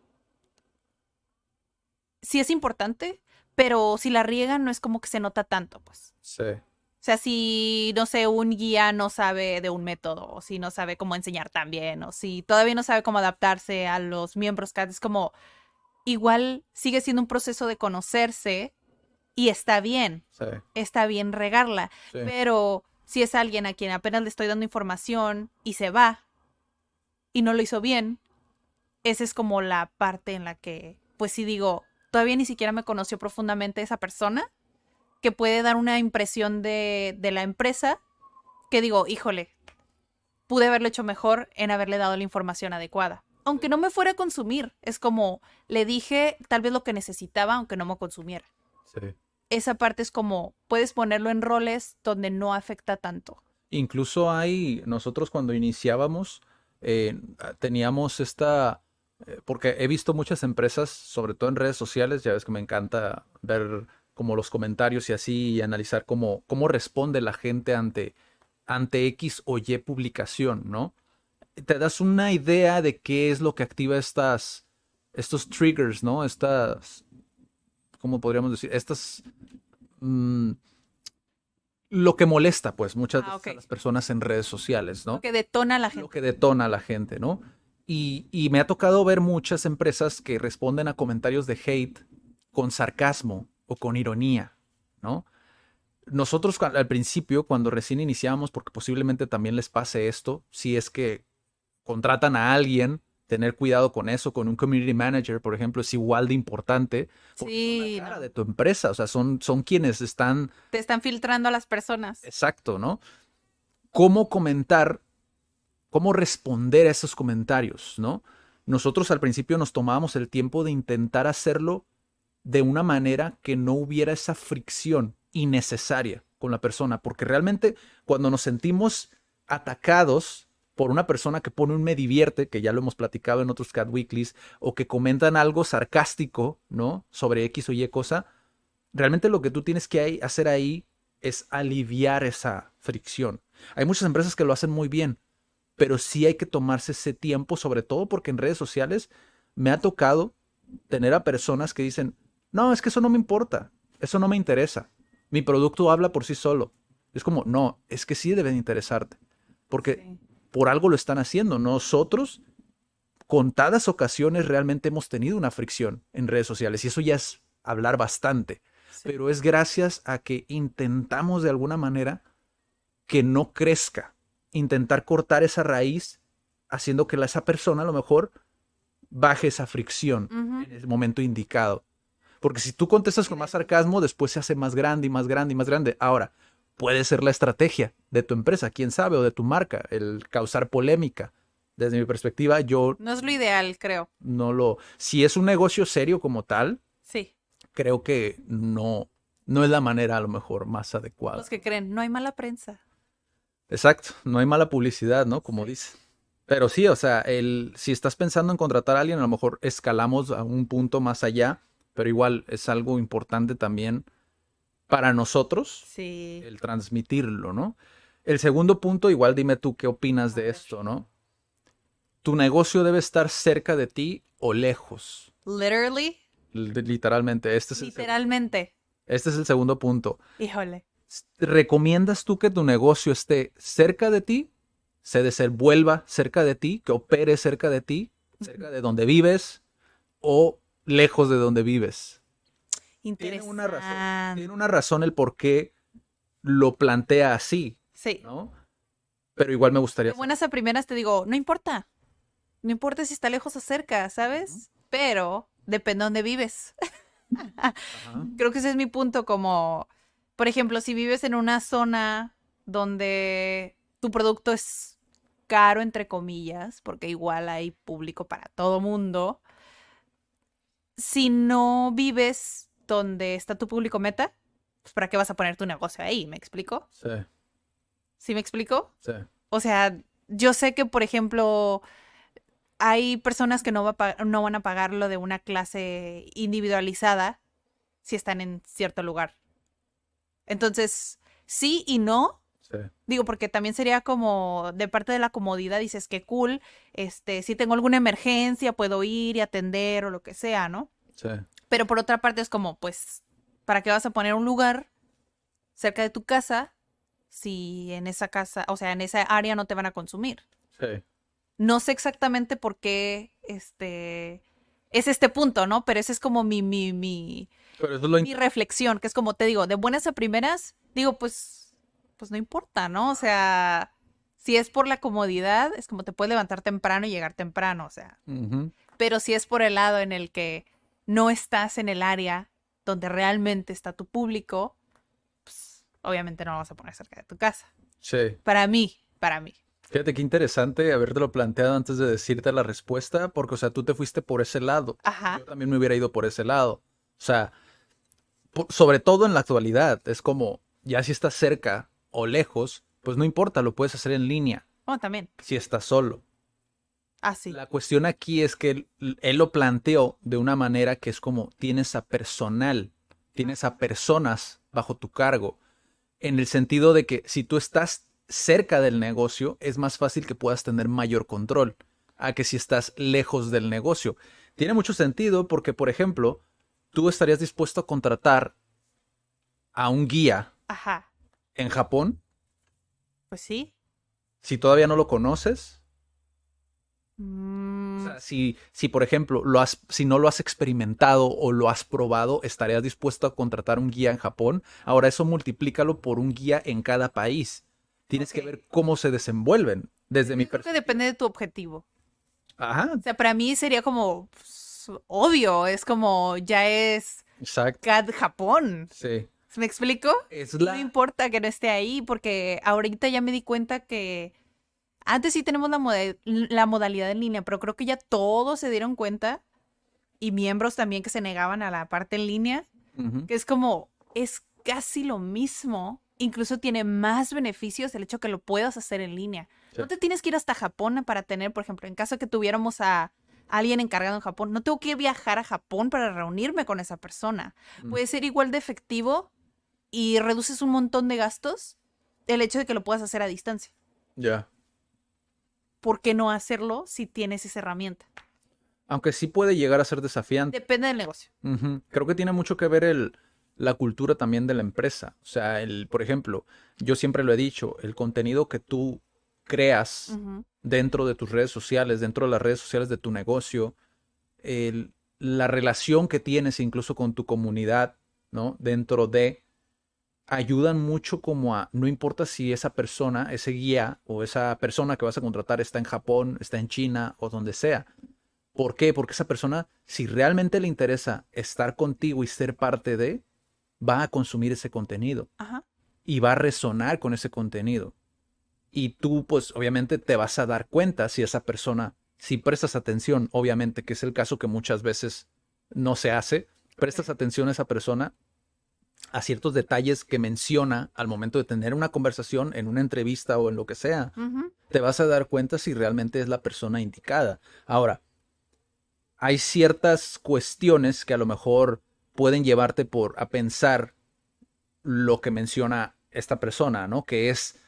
Sí es importante, pero si la riegan no es como que se nota tanto, pues. Sí, O sea, si, no sé, un guía no sabe de un método, o si no sabe cómo enseñar tan bien, o si todavía no sabe cómo adaptarse a los miembros, es como, igual sigue siendo un proceso de conocerse y sí, está bien regarla, sí. pero si es alguien a quien apenas le estoy dando información y se va y no lo hizo bien, esa es como la parte en la que, pues sí digo, todavía ni siquiera me conoció profundamente esa persona, que puede dar una impresión de la empresa, que digo, híjole, pude haberlo hecho mejor en haberle dado la información adecuada. Aunque no me fuera a consumir, es como, le dije tal vez lo que necesitaba, aunque no me consumiera. Sí. Esa parte es como, puedes ponerlo en roles donde no afecta tanto. Incluso nosotros cuando iniciábamos, teníamos porque he visto muchas empresas, sobre todo en redes sociales, ya ves que me encanta ver como los comentarios y así, y analizar cómo responde la gente ante X o Y publicación, ¿no? Te das una idea de qué es lo que activa estos triggers, ¿no? ¿Cómo podríamos decir? Mm, lo que molesta, pues, muchas Ah, veces ok. a las personas en redes sociales, Lo ¿no? que detona a la Lo gente. que detona a la gente, ¿no? Y me ha tocado ver muchas empresas que responden a comentarios de hate con sarcasmo o con ironía, ¿no? Nosotros al principio, cuando recién iniciamos, porque posiblemente también les pase esto, si es que contratan a alguien, tener cuidado con eso, con un community manager, por ejemplo, es igual de importante, porque son la Sí, cara de no. tu empresa, o sea, son quienes están, Te están filtrando a las personas. exacto, ¿no? Cómo comentar, cómo responder a esos comentarios, ¿no? Nosotros al principio nos tomábamos el tiempo de intentar hacerlo de una manera que no hubiera esa fricción innecesaria con la persona, porque realmente cuando nos sentimos atacados por una persona que pone un me divierte, que ya lo hemos platicado en otros Cat Weeklies, o que comentan algo sarcástico, ¿no? Sobre X o Y cosa, realmente lo que tú tienes que hacer ahí es aliviar esa fricción. Hay muchas empresas que lo hacen muy bien, pero sí hay que tomarse ese tiempo, sobre todo porque en redes sociales me ha tocado tener a personas que dicen, no, es que eso no me importa, eso no me interesa, mi producto habla por sí solo. Es como, no, es que sí deben interesarte, porque Sí. por algo lo están haciendo. Nosotros, contadas ocasiones, realmente hemos tenido una fricción en redes sociales y eso ya es hablar bastante, Sí. pero es gracias a que intentamos de alguna manera que no crezca, intentar cortar esa raíz, haciendo que esa persona a lo mejor baje esa fricción Ujú. en el momento indicado. Porque si tú contestas Sí, con de más hecho. sarcasmo, después se hace más grande y más grande y más grande. Ahora, puede ser la estrategia de tu empresa, quién sabe, o de tu marca, el causar polémica. Desde mi perspectiva, yo No es lo ideal, creo. no lo... Si es un negocio serio como tal, Sí. creo que no es la manera a lo mejor más Los adecuada. que creen, no hay mala prensa. Exacto, no hay mala publicidad, ¿no? Como Sí. dice. Pero sí, o sea, si estás pensando en contratar a alguien, a lo mejor escalamos a un punto más allá, pero igual es algo importante también para nosotros Sí. el transmitirlo, ¿no? El segundo punto, igual dime tú qué opinas A de ver. esto, ¿no? Tu negocio debe estar cerca de ti o lejos. Literally, Literalmente, literalmente. este es el segundo punto. Híjole. ¿Recomiendas tú que tu negocio esté cerca de ti, se desenvuelva cerca de ti, que opere cerca de ti, cerca de donde vives o lejos de donde vives? Tiene Interesante. una razón el por qué lo plantea así, Sí. ¿no? Pero igual me gustaría De saber. buenas a primeras te digo, no importa. No importa si está lejos o cerca, Ujú. ¿sabes? Pero depende de dónde vives. Ajá. Creo que ese es mi punto, como, por ejemplo, si vives en una zona donde tu producto es caro, entre comillas, porque igual hay público para todo mundo, si no vives donde está tu público meta, pues ¿para qué vas a poner tu negocio ahí? ¿Me explico? Sí, ¿Sí me explico? sí, O sea, yo sé que, por ejemplo, hay personas que no van a pagar lo de una clase individualizada si están en cierto lugar. Entonces, sí y no, Sí, Digo, porque también sería como de parte de la comodidad, dices que cool, si tengo alguna emergencia, puedo ir y atender o lo que sea, ¿no? sí, Pero por otra parte es como, pues, ¿para qué vas a poner un lugar cerca de tu casa si en esa casa, o sea, en esa área no te van a consumir? sí. No sé exactamente por qué, es este punto, ¿no? Pero ese es como Pero eso es lo mi reflexión, que es como te digo, de buenas a primeras, digo, pues no importa, ¿no? O sea, si es por la comodidad, es como te puedes levantar temprano y llegar temprano, o sea, Ujú. pero si es por el lado en el que no estás en el área donde realmente está tu público, pues obviamente no lo vas a poner cerca de tu casa. Sí. Para mí. Fíjate qué interesante habértelo planteado antes de decirte la respuesta, porque, o sea, tú te fuiste por ese lado. Ajá. Yo también me hubiera ido por ese lado. O sea, sobre todo en la actualidad, es como, ya si estás cerca o lejos, pues no importa, lo puedes hacer en línea, Bueno, también. si estás solo. Ah, sí. La cuestión aquí es que él lo planteó de una manera que es como, tienes a personas bajo tu cargo, en el sentido de que si tú estás cerca del negocio, es más fácil que puedas tener mayor control a que si estás lejos del negocio. Tiene mucho sentido porque, por ejemplo, tú estarías dispuesto a contratar a un guía Ajá. en Japón Pues sí. si todavía no lo conoces. O Mm, sea, si por ejemplo, si no lo has experimentado o lo has probado, estarías dispuesto a contratar un guía en Japón. Ahora eso multiplícalo por un guía en cada país. Tienes que ok. ver cómo se desenvuelven desde mi Yo creo que perspectiva. depende de tu objetivo. Ajá, O sea, para mí sería como pues, obvio, es como ya es exacto. CAD Japón. Sí. ¿Me explico? Es No la... importa que no esté ahí, porque ahorita ya me di cuenta que antes sí tenemos la modalidad en línea, pero creo que ya todos se dieron cuenta y miembros también que se negaban a la parte en línea, Ujú, que es como, es casi lo mismo. Incluso tiene más beneficios el hecho que lo puedas hacer en línea. sí. No te tienes que ir hasta Japón para tener, por ejemplo, en caso de que tuviéramos a alguien encargado en Japón, no tengo que viajar a Japón para reunirme con esa persona. Mm, Puede ser igual de efectivo y reduces un montón de gastos el hecho de que lo puedas hacer a distancia. ya. ¿Por qué no hacerlo si tienes esa herramienta? Aunque sí puede llegar a ser desafiante. Depende del negocio. Ujú. Creo que tiene mucho que ver la cultura también de la empresa. O sea, por ejemplo, yo siempre lo he dicho, el contenido que tú creas Ujú. dentro de tus redes sociales, dentro de las redes sociales de tu negocio, la relación que tienes incluso con tu comunidad, ¿no? Dentro de, ayudan mucho como a, no importa si esa persona, ese guía o esa persona que vas a contratar está en Japón, está en China o donde sea. ¿Por qué? Porque esa persona, si realmente le interesa estar contigo y ser parte de, va a consumir ese contenido Ajá. y va a resonar con ese contenido. Y tú, pues, obviamente te vas a dar cuenta si esa persona, si prestas atención, obviamente, que es el caso que muchas veces no se hace, prestas Ok. atención a esa persona a ciertos detalles que menciona al momento de tener una conversación en una entrevista o en lo que sea, Ujú. te vas a dar cuenta si realmente es la persona indicada. Ahora, hay ciertas cuestiones que a lo mejor pueden llevarte a pensar lo que menciona esta persona, ¿no? Que es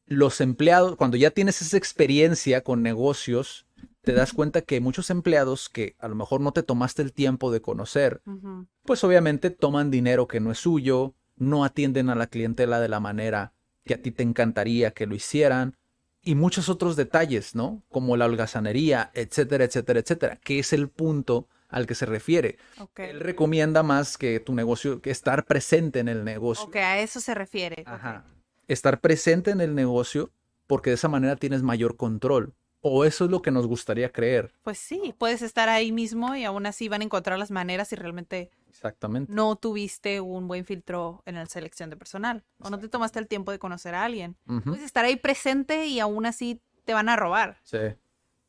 los empleados, cuando ya tienes esa experiencia con negocios, te das cuenta que muchos empleados que a lo mejor no te tomaste el tiempo de conocer, Ujú. pues obviamente toman dinero que no es suyo, no atienden a la clientela de la manera que a ti te encantaría que lo hicieran, y muchos otros detalles, ¿no? Como la holgazanería, etcétera, etcétera, etcétera, que es el punto al que se refiere. Ok. Él recomienda más que tu negocio, que estar presente en el Ok, negocio. a eso se refiere. Ok. Ajá. Estar presente en el negocio porque de esa manera tienes mayor control. O eso es lo que nos gustaría creer. Pues sí, puedes estar ahí mismo y aún así van a encontrar las maneras si realmente Exactamente. no tuviste un buen filtro en la selección de personal o no te tomaste el tiempo de conocer a alguien. Ujú. Puedes estar ahí presente y aún así te van a robar. Sí.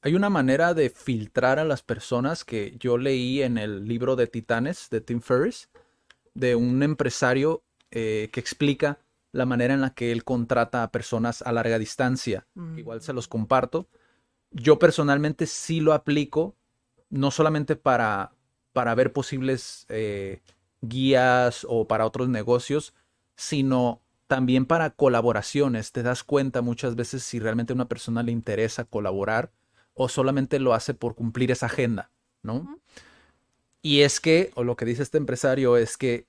Hay una manera de filtrar a las personas que yo leí en el libro de Titanes de Tim Ferriss, de un empresario que explica la manera en la que él contrata a personas a larga distancia. Igual se los Mm. comparto. Yo personalmente sí lo aplico, no solamente para ver posibles guías o para otros negocios, sino también para colaboraciones. Te das cuenta muchas veces si realmente a una persona le interesa colaborar o solamente lo hace por cumplir esa agenda, ¿no? Ujú. Y es que, o lo que dice este empresario es que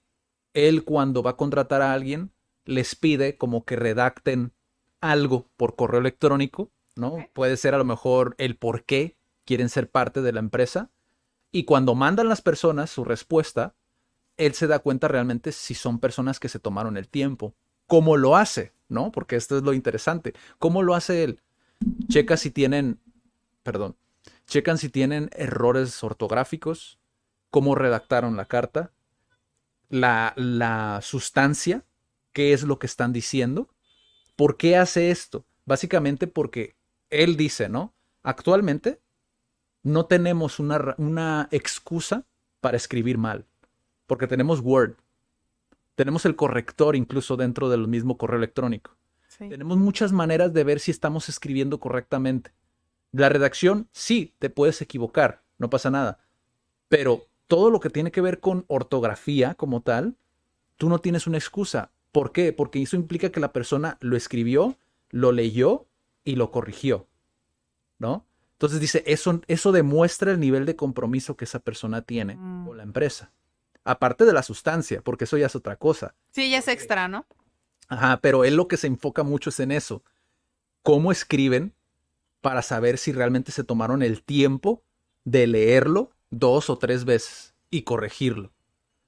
él cuando va a contratar a alguien, les pide como que redacten algo por correo electrónico, ¿no? Ok. Puede ser a lo mejor el por qué quieren ser parte de la empresa. Y cuando mandan las personas su respuesta, él se da cuenta realmente si son personas que se tomaron el tiempo. ¿Cómo lo hace? ¿No? Porque esto es lo interesante. ¿Cómo lo hace él? Checa si tienen, perdón, checan si tienen errores ortográficos, cómo redactaron la carta, la sustancia, qué es lo que están diciendo. ¿Por qué hace esto? Básicamente porque él dice, ¿no? Actualmente no tenemos una excusa para escribir mal, porque tenemos Word, tenemos el corrector incluso dentro del mismo correo electrónico. Sí. Tenemos muchas maneras de ver si estamos escribiendo correctamente. La redacción, sí, te puedes equivocar, no pasa nada, pero todo lo que tiene que ver con ortografía como tal, tú no tienes una excusa. ¿Por qué? Porque eso implica que la persona lo escribió, lo leyó y lo corrigió, ¿no? Entonces dice, eso demuestra el nivel de compromiso que esa persona tiene Mm. con la empresa. Aparte de la sustancia, porque eso ya es otra cosa. Sí, ya es extra, ¿no? Ajá, pero él lo que se enfoca mucho es en eso. ¿Cómo escriben para saber si realmente se tomaron el tiempo de leerlo 2 o 3 veces y corregirlo?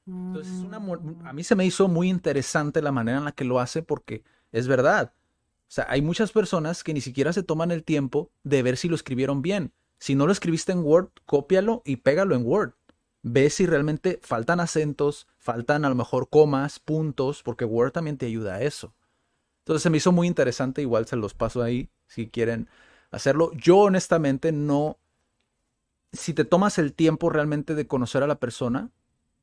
Entonces, a Mm. mí se me hizo muy interesante la manera en la que lo hace porque es verdad. O sea, hay muchas personas que ni siquiera se toman el tiempo de ver si lo escribieron bien. Si no lo escribiste en Word, cópialo y pégalo en Word. Ve si realmente faltan acentos, faltan a lo mejor comas, puntos, porque Word también te ayuda a eso. Entonces se me hizo muy interesante, igual se los paso ahí si quieren hacerlo. Yo honestamente no, si te tomas el tiempo realmente de conocer a la persona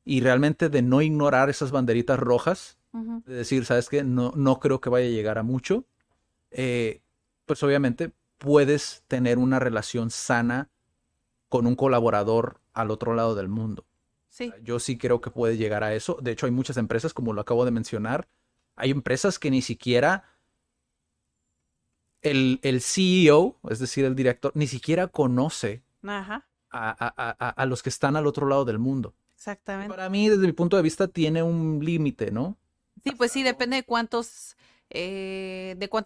y realmente de no ignorar esas banderitas rojas, Ujú. de decir, ¿sabes qué? No, no creo que vaya a llegar a mucho, eh, pues obviamente puedes tener una relación sana con un colaborador al otro lado del mundo. Sí. Yo sí creo que puede llegar a eso. De hecho, hay muchas empresas, como lo acabo de mencionar, hay empresas que ni siquiera el CEO, es decir, el director, ni siquiera conoce Ajá. a los que están al otro lado del mundo. Y Exactamente. para mí, desde mi punto de vista, tiene un límite, ¿no? Sí, pues sí, depende de cuántos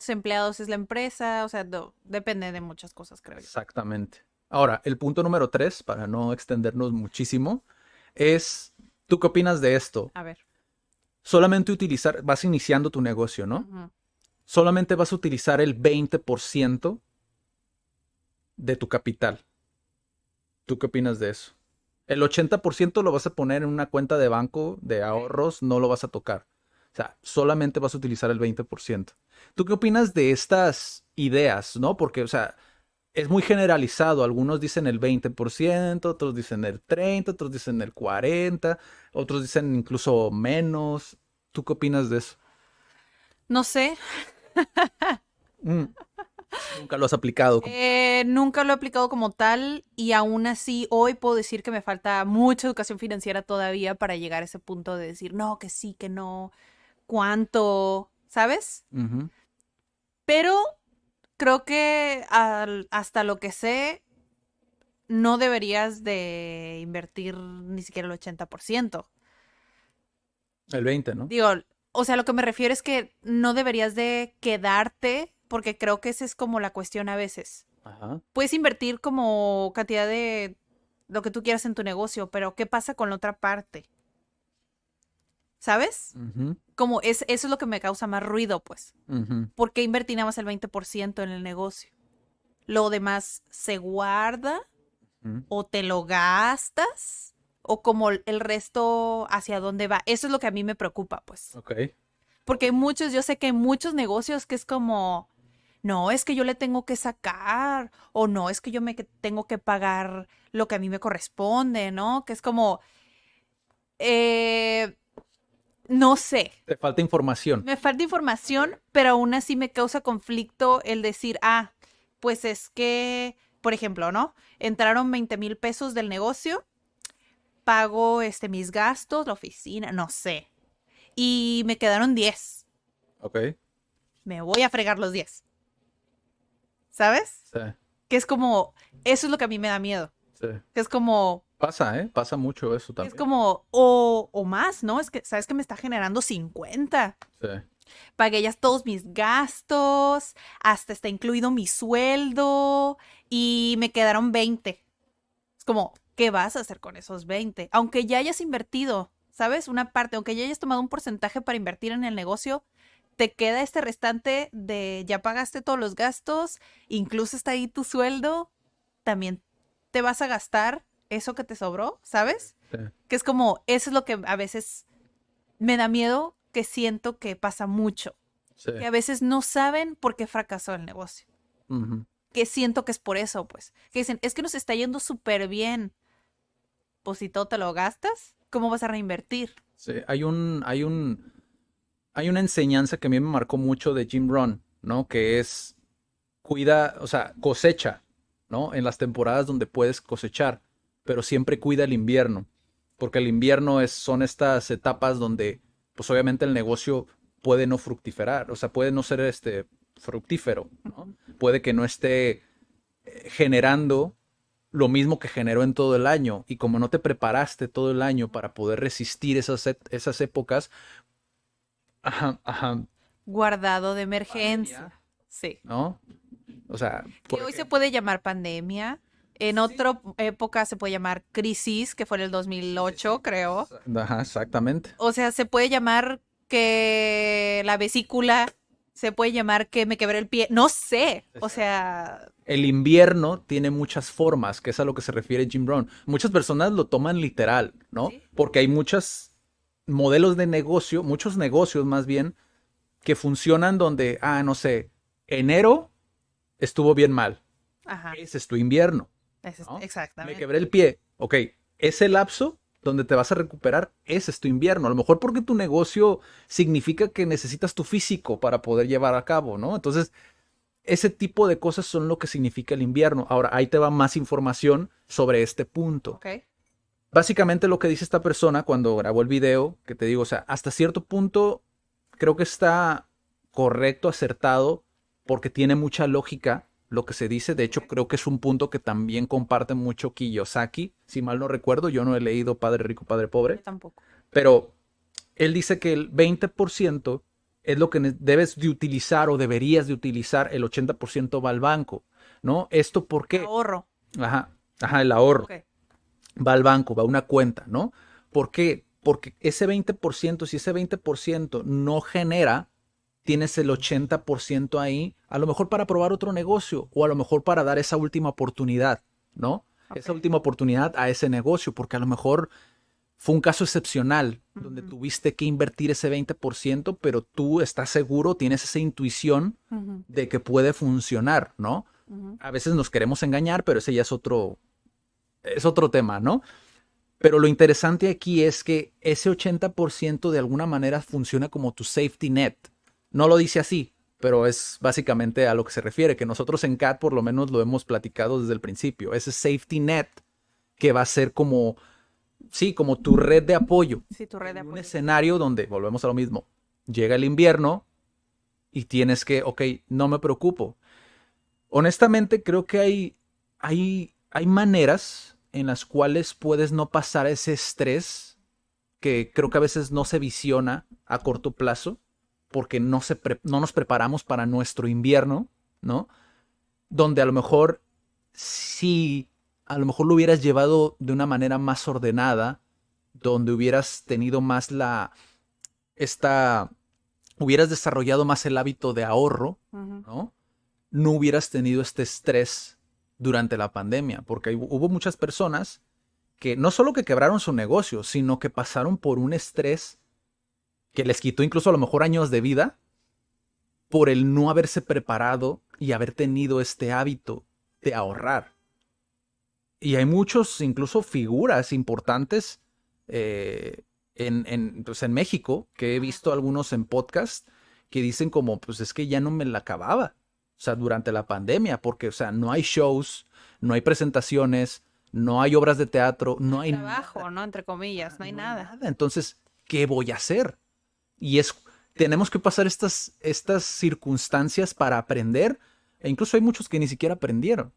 empleados es la empresa, o sea, depende de muchas cosas, creo yo. Exactamente. Ahora, el punto número 3, para no extendernos muchísimo, es, ¿tú qué opinas de esto? A ver. Solamente utilizar, vas iniciando tu negocio, ¿no? Ujú. Solamente vas a utilizar el 20% de tu capital. ¿Tú qué opinas de eso? El 80% lo vas a poner en una cuenta de banco de Ok. ahorros, no lo vas a tocar. O sea, solamente vas a utilizar el 20%. ¿Tú qué opinas de estas ideas, no? Porque, o sea, es muy generalizado. Algunos dicen el 20%, otros dicen el 30%, otros dicen el 40%, otros dicen incluso menos. ¿Tú qué opinas de eso? No sé, Mm, nunca lo has aplicado. nunca lo he aplicado como tal y aún así hoy puedo decir que me falta mucha educación financiera todavía para llegar a ese punto de decir, no, que sí, que no, cuánto, ¿sabes? Ujú. Pero creo que hasta lo que sé, no deberías de invertir ni siquiera el 80%. El 20, ¿no? Digo, o sea, lo que me refiero es que no deberías de quedarte, porque creo que esa es como la cuestión a veces. Ajá. Puedes invertir como cantidad de lo que tú quieras en tu negocio, pero ¿qué pasa con la otra parte? ¿Sabes? Ujú, Como eso es lo que me causa más ruido, pues. ujú, ¿Por qué invertir nada más el 20% en el negocio? ¿Lo demás se guarda ujú. o te lo gastas? ¿O como el resto hacia dónde va? Eso es lo que a mí me preocupa, pues. Ok. Porque hay muchos, yo sé que hay muchos negocios que es como, no, es que yo le tengo que sacar, o no, es que yo tengo que pagar lo que a mí me corresponde, ¿no? Que es como, eh, no sé, Te falta información. me falta información, pero aún así me causa conflicto el decir, ah, pues es que, por ejemplo, ¿no? Entraron 20,000 pesos del negocio, pago mis gastos, la oficina, no sé, y me quedaron 10. Ok. Me voy a fregar los 10. ¿Sabes? Sí, Que es como, eso es lo que a mí me da miedo. sí. Que es como, Pasa, ¿eh? Pasa mucho eso es también. como, o más, ¿no? Es que, ¿sabes que me está generando 50? Sí, Pagué ya todos mis gastos, hasta está incluido mi sueldo y me quedaron 20. Es como, ¿qué vas a hacer con esos 20? Aunque ya hayas invertido, ¿sabes? Una parte, aunque ya hayas tomado un porcentaje para invertir en el negocio, te queda este restante de ya pagaste todos los gastos, incluso está ahí tu sueldo, también te vas a gastar eso que te sobró, ¿sabes? sí, Que es como, eso es lo que a veces me da miedo, que siento que pasa mucho, sí. que a veces no saben por qué fracasó el negocio, Ujú. que siento que es por eso, pues, que dicen, es que nos está yendo súper bien, pues si todo te lo gastas, ¿cómo vas a reinvertir? Sí, hay una enseñanza que a mí me marcó mucho de Jim Rohn, ¿no? Que es cuida, o sea, cosecha, ¿no? En las temporadas donde puedes cosechar, pero siempre cuida el invierno, porque el invierno son estas etapas donde, pues obviamente el negocio puede no fructiferar, o sea, puede no ser fructífero, ¿no? Puede que no esté generando lo mismo que generó en todo el año, y como no te preparaste todo el año para poder resistir esas épocas, ajá, ajá, Guardado de pandemia, emergencia. Sí. ¿no? O sea, Que hoy se puede llamar pandemia. En otra época se puede llamar crisis, que fue en el 2008, creo. Ajá, exactamente. O sea, se puede llamar que la vesícula, se puede llamar que me quebré el pie. No sé. O sea, El invierno tiene muchas formas, que es a lo que se refiere Jim Brown. Muchas personas lo toman literal, ¿no? sí. Porque hay muchos modelos de negocio, muchos negocios más bien, que funcionan donde, no sé, enero estuvo bien mal. Ajá. Ese es tu invierno, ¿no? Me Exactamente. quebré el pie. Ok, ese lapso donde te vas a recuperar, ese es tu invierno. A lo mejor porque tu negocio significa que necesitas tu físico para poder llevar a cabo, ¿no? Entonces, ese tipo de cosas son lo que significa el invierno. Ahora, ahí te va más información sobre este punto. Ok. Básicamente lo que dice esta persona cuando grabó el video, que te digo, o sea, hasta cierto punto creo que está correcto, acertado, porque tiene mucha lógica lo que se dice. De hecho, creo que es un punto que también comparte mucho Kiyosaki. Si mal no recuerdo, yo no he leído Padre Rico, Padre Pobre, Yo tampoco. pero él dice que el 20% es lo que debes de utilizar o deberías de utilizar, el 80% va al banco, ¿no? ¿Esto por qué? Ahorro. Ajá, ajá, el ahorro Ok. va al banco, va a una cuenta, ¿no? ¿Por qué? Porque ese 20%, si ese 20% no genera, tienes el 80% ahí, a lo mejor para probar otro negocio o a lo mejor para dar esa última oportunidad, ¿no? Ok. Esa última oportunidad a ese negocio, porque a lo mejor fue un caso excepcional donde tuviste que invertir ese 20%, pero tú estás seguro, tienes esa intuición Ujú, de que puede funcionar, ¿no? ujú. A veces nos queremos engañar, pero ese ya es otro tema, ¿no? Pero lo interesante aquí es que ese 80% de alguna manera funciona como tu safety net. No lo dice así, pero es básicamente a lo que se refiere, que nosotros en CAT por lo menos lo hemos platicado desde el principio. Ese safety net que va a ser como, sí, como tu red de apoyo. Sí, tu red de En un apoyo. escenario donde, volvemos a lo mismo, llega el invierno y tienes que, ok, no me preocupo. Honestamente, creo que hay maneras en las cuales puedes no pasar ese estrés que creo que a veces no se visiona a corto plazo porque no nos preparamos para nuestro invierno, ¿no? Donde a lo mejor sí, a lo mejor lo hubieras llevado de una manera más ordenada, donde hubieras tenido más esta, hubieras desarrollado más el hábito de ahorro, Ujú. ¿no? No hubieras tenido este estrés durante la pandemia, porque hubo muchas personas que no solo que quebraron su negocio, sino que pasaron por un estrés que les quitó incluso a lo mejor años de vida por el no haberse preparado y haber tenido este hábito de ahorrar. Y hay muchos, incluso figuras importantes pues en México, que he visto algunos en podcast, que dicen como, pues es que ya no me la acababa. O sea, durante la pandemia, porque, o sea, no hay shows, no hay presentaciones, no hay obras de teatro, no hay Trabajo, nada. ¿no? Entre comillas, no hay No hay nada. nada. Entonces, ¿qué voy a hacer? Y es, tenemos que pasar estas circunstancias para aprender, e incluso hay muchos que ni siquiera aprendieron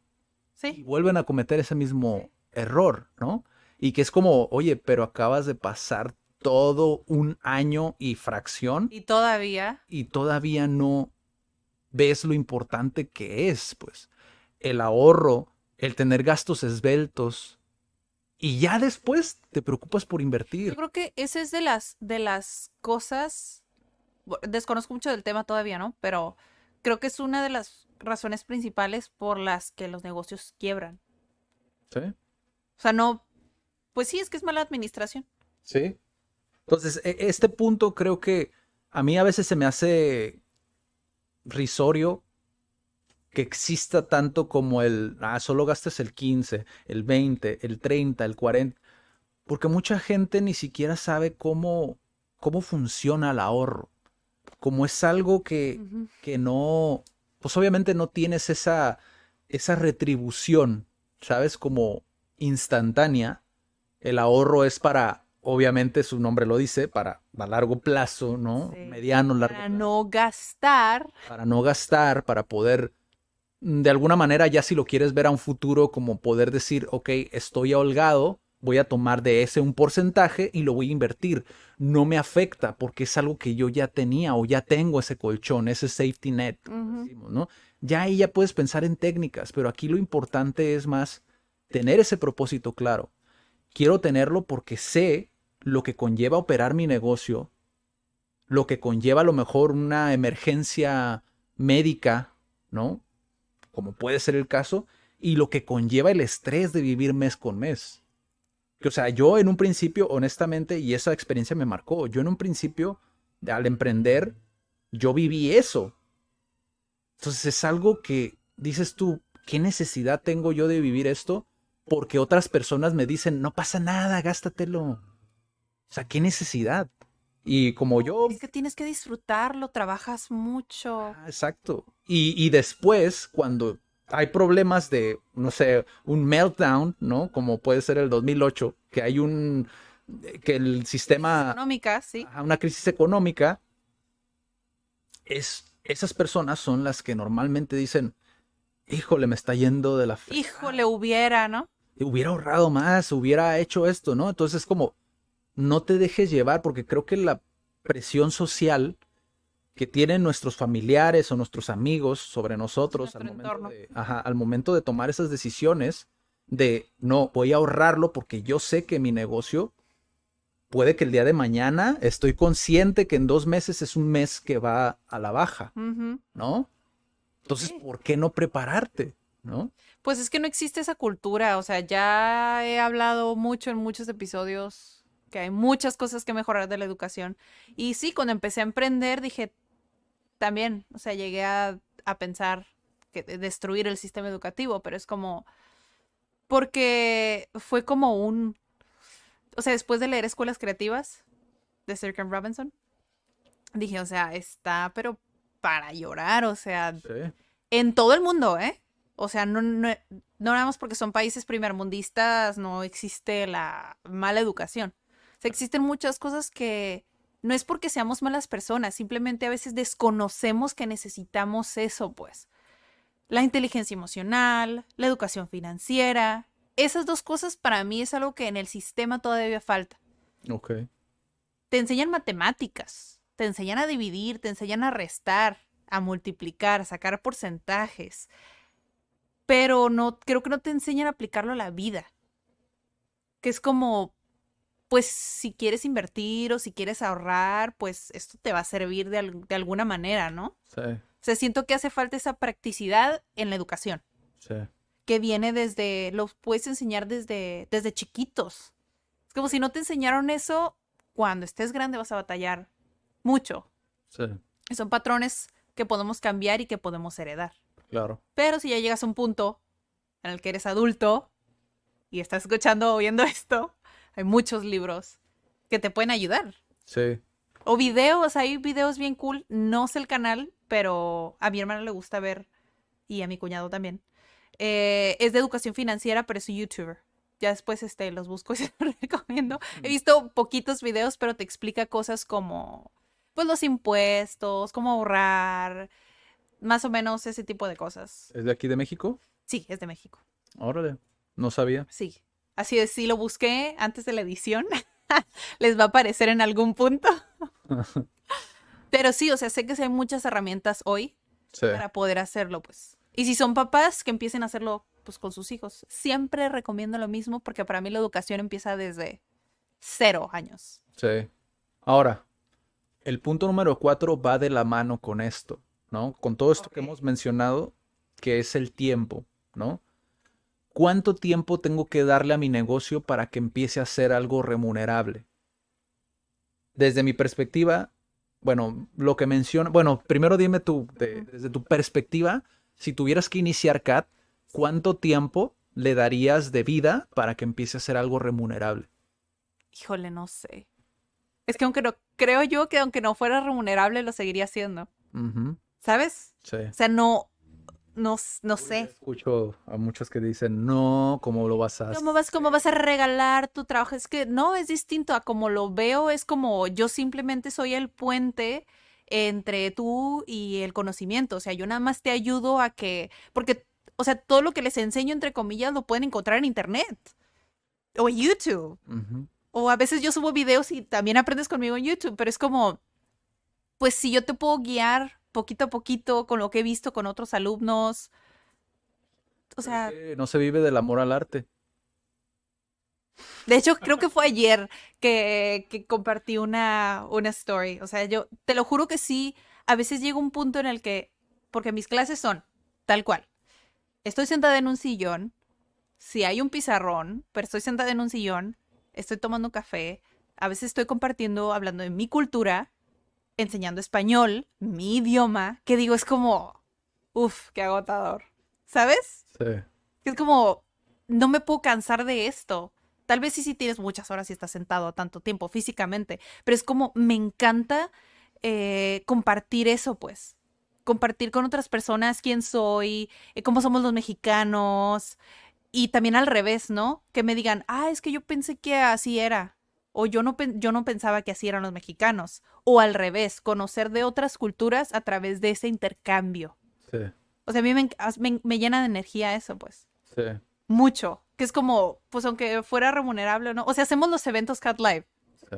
y Sí. vuelven a cometer ese mismo error, ¿no? Y que es como, oye, pero acabas de pasar todo un año y fracción Y todavía, y todavía no ves lo importante que es, pues, el ahorro, el tener gastos esbeltos, y ya después te preocupas por yo invertir. creo que esa es de las cosas, desconozco mucho del tema todavía, ¿no? Pero creo que es una de las razones principales por las que los negocios quiebran. Sí, O sea, no, pues sí, es que es mala administración. sí. Entonces, este punto creo que a mí a veces se me hace risorio que exista tanto como solo gastes el 15, el 20, el 30, el 40, porque mucha gente ni siquiera sabe cómo funciona el ahorro. Como es algo Ujú. que no, pues obviamente no tienes esa retribución, ¿sabes? Como instantánea. El ahorro es para, obviamente su nombre lo dice, para a largo plazo, ¿no? Sí. Mediano, largo Para plazo. no gastar. Para no gastar, para poder, de alguna manera, ya si lo quieres ver a un futuro, como poder decir, ok, estoy holgado, voy a tomar de ese un porcentaje y lo voy a invertir. No me afecta porque es algo que yo ya tenía o ya tengo ese colchón, ese safety net, como Ujú. decimos, ¿no? Ya ahí ya puedes pensar en técnicas, pero aquí lo importante es más tener ese propósito claro. Quiero tenerlo porque sé lo que conlleva operar mi negocio, lo que conlleva a lo mejor una emergencia médica, ¿no? Como puede ser el caso, y lo que conlleva el estrés de vivir mes con mes. Que, o sea, yo en un principio, honestamente, y esa experiencia me marcó, yo en un principio, al emprender, yo viví eso. Entonces es algo que dices tú, ¿qué necesidad tengo yo de vivir esto? Porque otras personas me dicen, no pasa nada, gástatelo. O sea, ¿qué necesidad? Y como yo, Es que tienes que disfrutarlo, trabajas mucho. exacto. Y después, cuando hay problemas de, no sé, un meltdown, ¿no? Como puede ser el 2008, que hay que el Crisis sistema, económica, sí. una crisis económica, esas personas son las que normalmente dicen, híjole, me está yendo de la Híjole, fregada. hubiera, ¿no? Hubiera ahorrado más, hubiera hecho esto, ¿no? Entonces, como, no te dejes llevar, porque creo que la presión social que tienen nuestros familiares o nuestros amigos sobre nosotros Nuestro entorno. al momento de tomar esas decisiones de, no, voy a ahorrarlo porque yo sé que mi negocio puede que el día de mañana, estoy consciente que en 2 meses es un mes que va a la baja, Ujú. ¿no? Entonces, Sí. ¿por qué no prepararte? ¿No? Pues es que no existe esa cultura, o sea, ya he hablado mucho en muchos episodios que hay muchas cosas que mejorar de la educación. Y sí, cuando empecé a emprender dije también, o sea, llegué a pensar que destruir el sistema educativo, pero es como, porque fue como o sea, después de leer Escuelas Creativas de Sir Ken Robinson, dije, o sea, está, pero para llorar, o sea, Sí, en todo el mundo, ¿eh? O sea, no nada más porque son países primermundistas, no existe la mala educación. O sea, existen muchas cosas que no es porque seamos malas personas, simplemente a veces desconocemos que necesitamos eso, pues. La inteligencia emocional, la educación financiera, esas dos cosas para mí es algo que en el sistema todavía falta. ok. Te enseñan matemáticas, te enseñan a dividir, te enseñan a restar, a multiplicar, a sacar porcentajes, pero no, creo que no te enseñan a aplicarlo a la vida, que es como, pues si quieres invertir o si quieres ahorrar, pues esto te va a servir de alguna manera, ¿no? Sí, O sea, siento que hace falta esa practicidad en la educación, sí, que viene lo puedes enseñar desde chiquitos. Es como si no te enseñaron eso, cuando estés grande vas a batallar mucho. sí, Y son patrones que podemos cambiar y que podemos heredar. claro. Pero si ya llegas a un punto en el que eres adulto y estás escuchando o viendo esto, hay muchos libros que te pueden ayudar. Sí, O videos, hay videos bien cool. No sé el canal, pero a mi hermana le gusta ver y a mi cuñado también. Es de educación financiera, pero es un youtuber. Ya después los busco y se los recomiendo. He visto poquitos videos, pero te explica cosas como pues los impuestos, cómo ahorrar, más o menos ese tipo de cosas. ¿Es de aquí de México? Sí, es de México. Órale, no sabía. Sí. Así es, sí lo busqué antes de la edición. Les va a aparecer en algún punto. Pero sí, o sea, sé que sí hay muchas herramientas hoy Sí, para poder hacerlo, pues. Y si son papás, que empiecen a hacerlo, pues, con sus hijos. Siempre recomiendo lo mismo porque para mí la educación empieza desde 0 años. sí. Ahora, el punto número 4 va de la mano con esto, ¿no? Con todo esto que Ok. hemos mencionado, que es el tiempo, ¿no? ¿Cuánto tiempo tengo que darle a mi negocio para que empiece a ser algo remunerable? Desde mi perspectiva, bueno, lo que menciona, bueno, primero dime tú, Ujú. desde tu perspectiva, si tuvieras que iniciar CAT, ¿cuánto tiempo le darías de vida para que empiece a ser algo remunerable? Híjole, no sé. Es que aunque no, creo yo que aunque no fuera remunerable, lo seguiría haciendo. Ujú, ¿Sabes? sí. O sea, no Uy, ya sé. escucho a muchos que dicen, no, ¿cómo lo vas a Cómo hacer? vas a regalar tu trabajo? Es que no, es distinto a como lo veo, es como yo simplemente soy el puente entre tú y el conocimiento. O sea, yo nada más te ayudo a que, porque, o sea, todo lo que les enseño, entre comillas, lo pueden encontrar en internet o en YouTube. Ujú, O a veces yo subo videos y también aprendes conmigo en YouTube, pero es como, pues si yo te puedo guiar poquito a poquito con lo que he visto con otros alumnos, o pero es sea, que no se vive del amor al arte. de hecho, creo que fue ayer que compartí una story. O sea, yo te lo juro que sí, a veces llega un punto en el que, porque mis clases son tal cual. Estoy sentada en un sillón, si hay un pizarrón, pero estoy sentada en un sillón, estoy tomando un café, a veces estoy compartiendo, hablando de mi cultura, enseñando español, mi idioma, que digo, es como, uff, qué agotador. ¿Sabes? Sí, Es como, no me puedo cansar de esto. Tal vez sí, sí tienes muchas horas y estás sentado tanto tiempo físicamente, pero es como, me encanta compartir eso, pues. Compartir con otras personas quién soy, cómo somos los mexicanos, y también al revés, ¿no? Que me digan, ah, es que yo pensé que así era, o yo no pensaba que así eran los mexicanos, o al revés, conocer de otras culturas a través de ese intercambio. sí, O sea, a mí me llena de energía eso, pues. sí, Mucho. Que es como, pues aunque fuera remunerable o no. O sea, hacemos los eventos Cat Live, sí,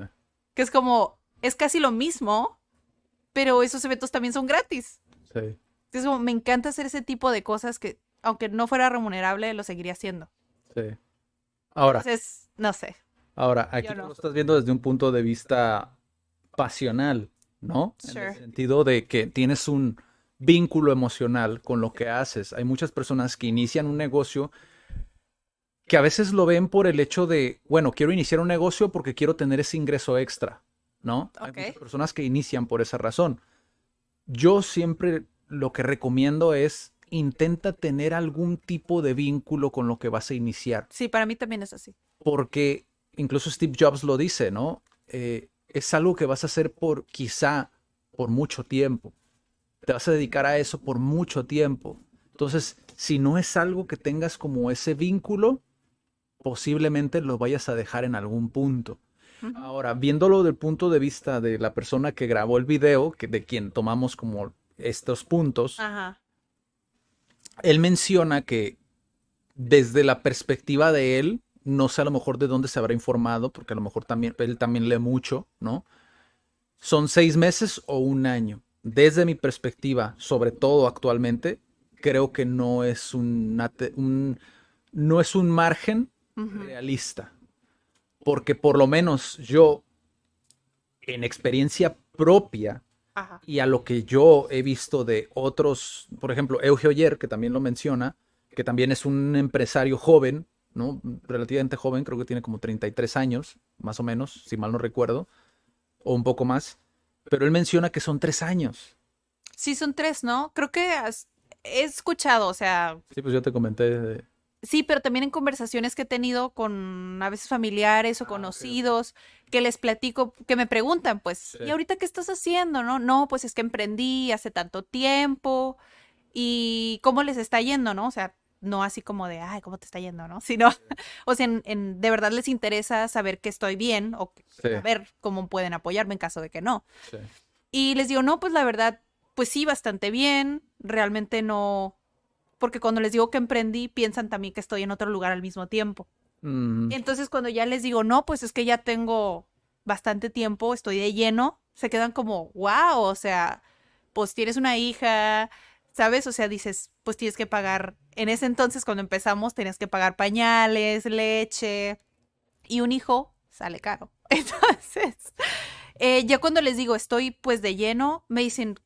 que es como, es casi lo mismo, pero esos eventos también son gratis. sí. Es como, me encanta hacer ese tipo de cosas que, aunque no fuera remunerable, lo seguiría haciendo. Sí. Ahora, Entonces, no sé, aquí yo tú lo no. estás viendo desde un punto de vista pasional, ¿no? En el Sure. sentido de que tienes un vínculo emocional con lo que haces. Hay muchas personas que inician un negocio que a veces lo ven por el hecho de, bueno, quiero iniciar un negocio porque quiero tener ese ingreso extra, ¿no? Hay muchas Ok. personas que inician por esa razón. Yo siempre lo que recomiendo es intenta tener algún tipo de vínculo con lo que vas a iniciar, Sí, para mí también es así. porque incluso Steve Jobs lo dice, ¿no? Es algo que vas a hacer por quizá por mucho tiempo. Te vas a dedicar a eso por mucho tiempo. Entonces, si no es algo que tengas como ese vínculo, posiblemente lo vayas a dejar en algún punto. Ujú. Ahora, viéndolo del punto de vista de la persona que grabó el video, de quien tomamos como estos puntos, Ajá. él menciona que desde la perspectiva de él, no sé a lo mejor de dónde se habrá informado, porque a lo mejor también él también lee mucho, ¿no? Son 6 meses o un año. Desde mi perspectiva, sobre todo actualmente, creo que no es un margen Ujú. realista, porque por lo menos yo, en experiencia propia, Ajá. y a lo que yo he visto de otros, por ejemplo, Eugeo Oyer, que también lo menciona, que también es un empresario joven, ¿no? Relativamente joven, creo que tiene como 33 años, más o menos, si mal no recuerdo, o un poco más, pero él menciona que son 3 años. Sí, son tres, ¿no? Creo que he escuchado, o sea, Sí, pues yo te comenté. sí, pero también en conversaciones que he tenido con a veces familiares o Ah, ok, ok. conocidos, que les platico, que me preguntan, pues, Sí, ¿y ahorita qué estás haciendo? No, no, pues es que emprendí hace tanto tiempo y cómo les está yendo, ¿no? O sea, no así como de, ay, ¿cómo te está yendo, no? Sino, o sea, de verdad les interesa saber que estoy bien o sí, saber cómo pueden apoyarme en caso de que no. sí, Y les digo, no, pues la verdad, pues sí, bastante bien. Realmente no, porque cuando les digo que emprendí, piensan también que estoy en otro lugar al mismo tiempo. Mm, Entonces cuando ya les digo, no, pues es que ya tengo bastante tiempo, estoy de lleno, se quedan como, wow, o sea, pues tienes una hija, ¿sabes? O sea, dices, pues tienes que pagar, en ese entonces cuando empezamos tenías que pagar pañales, leche y un hijo sale caro. Entonces, ya cuando les digo, estoy pues de lleno, me dicen,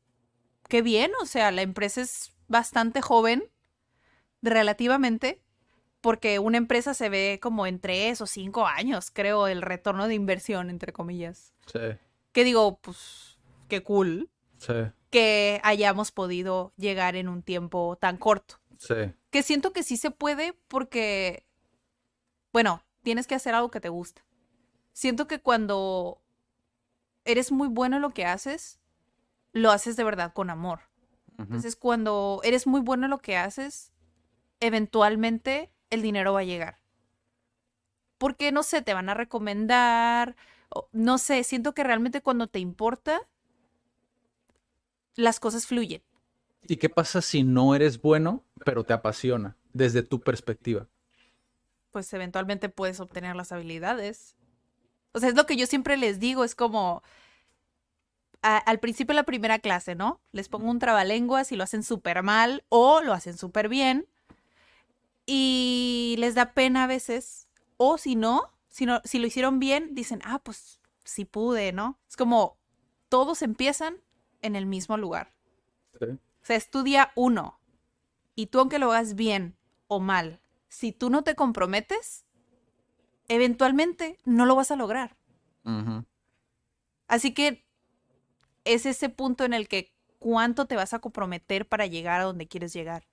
qué bien, o sea, la empresa es bastante joven, relativamente, porque una empresa se ve como en 3 o 5 años, creo, el retorno de inversión, entre comillas. sí, Que digo, pues, qué cool sí, que hayamos podido llegar en un tiempo tan corto. sí. Que siento que sí se puede porque, bueno, tienes que hacer algo que te gusta. Siento que cuando eres muy bueno en lo que haces, lo haces de verdad con amor. Ujú. Entonces, cuando eres muy bueno en lo que haces, eventualmente el dinero va a llegar. Porque, no sé, te van a recomendar, no sé, siento que realmente cuando te importa, las cosas fluyen. ¿Y qué pasa si no eres bueno, pero te apasiona desde tu perspectiva? Pues eventualmente puedes obtener las habilidades. O sea, es lo que yo siempre les digo, es como al principio de la primera clase, ¿no? Les pongo un trabalenguas y lo hacen súper mal o lo hacen súper bien y les da pena a veces. O si no, si lo hicieron bien, dicen, ah, pues sí pude, ¿no? Es como todos empiezan en el mismo lugar. Sí. O sea, estudia uno y tú aunque lo hagas bien o mal, si tú no te comprometes, eventualmente no lo vas a lograr. Ujú. Así que es ese punto en el que cuánto te vas a comprometer para llegar a donde quieres llegar.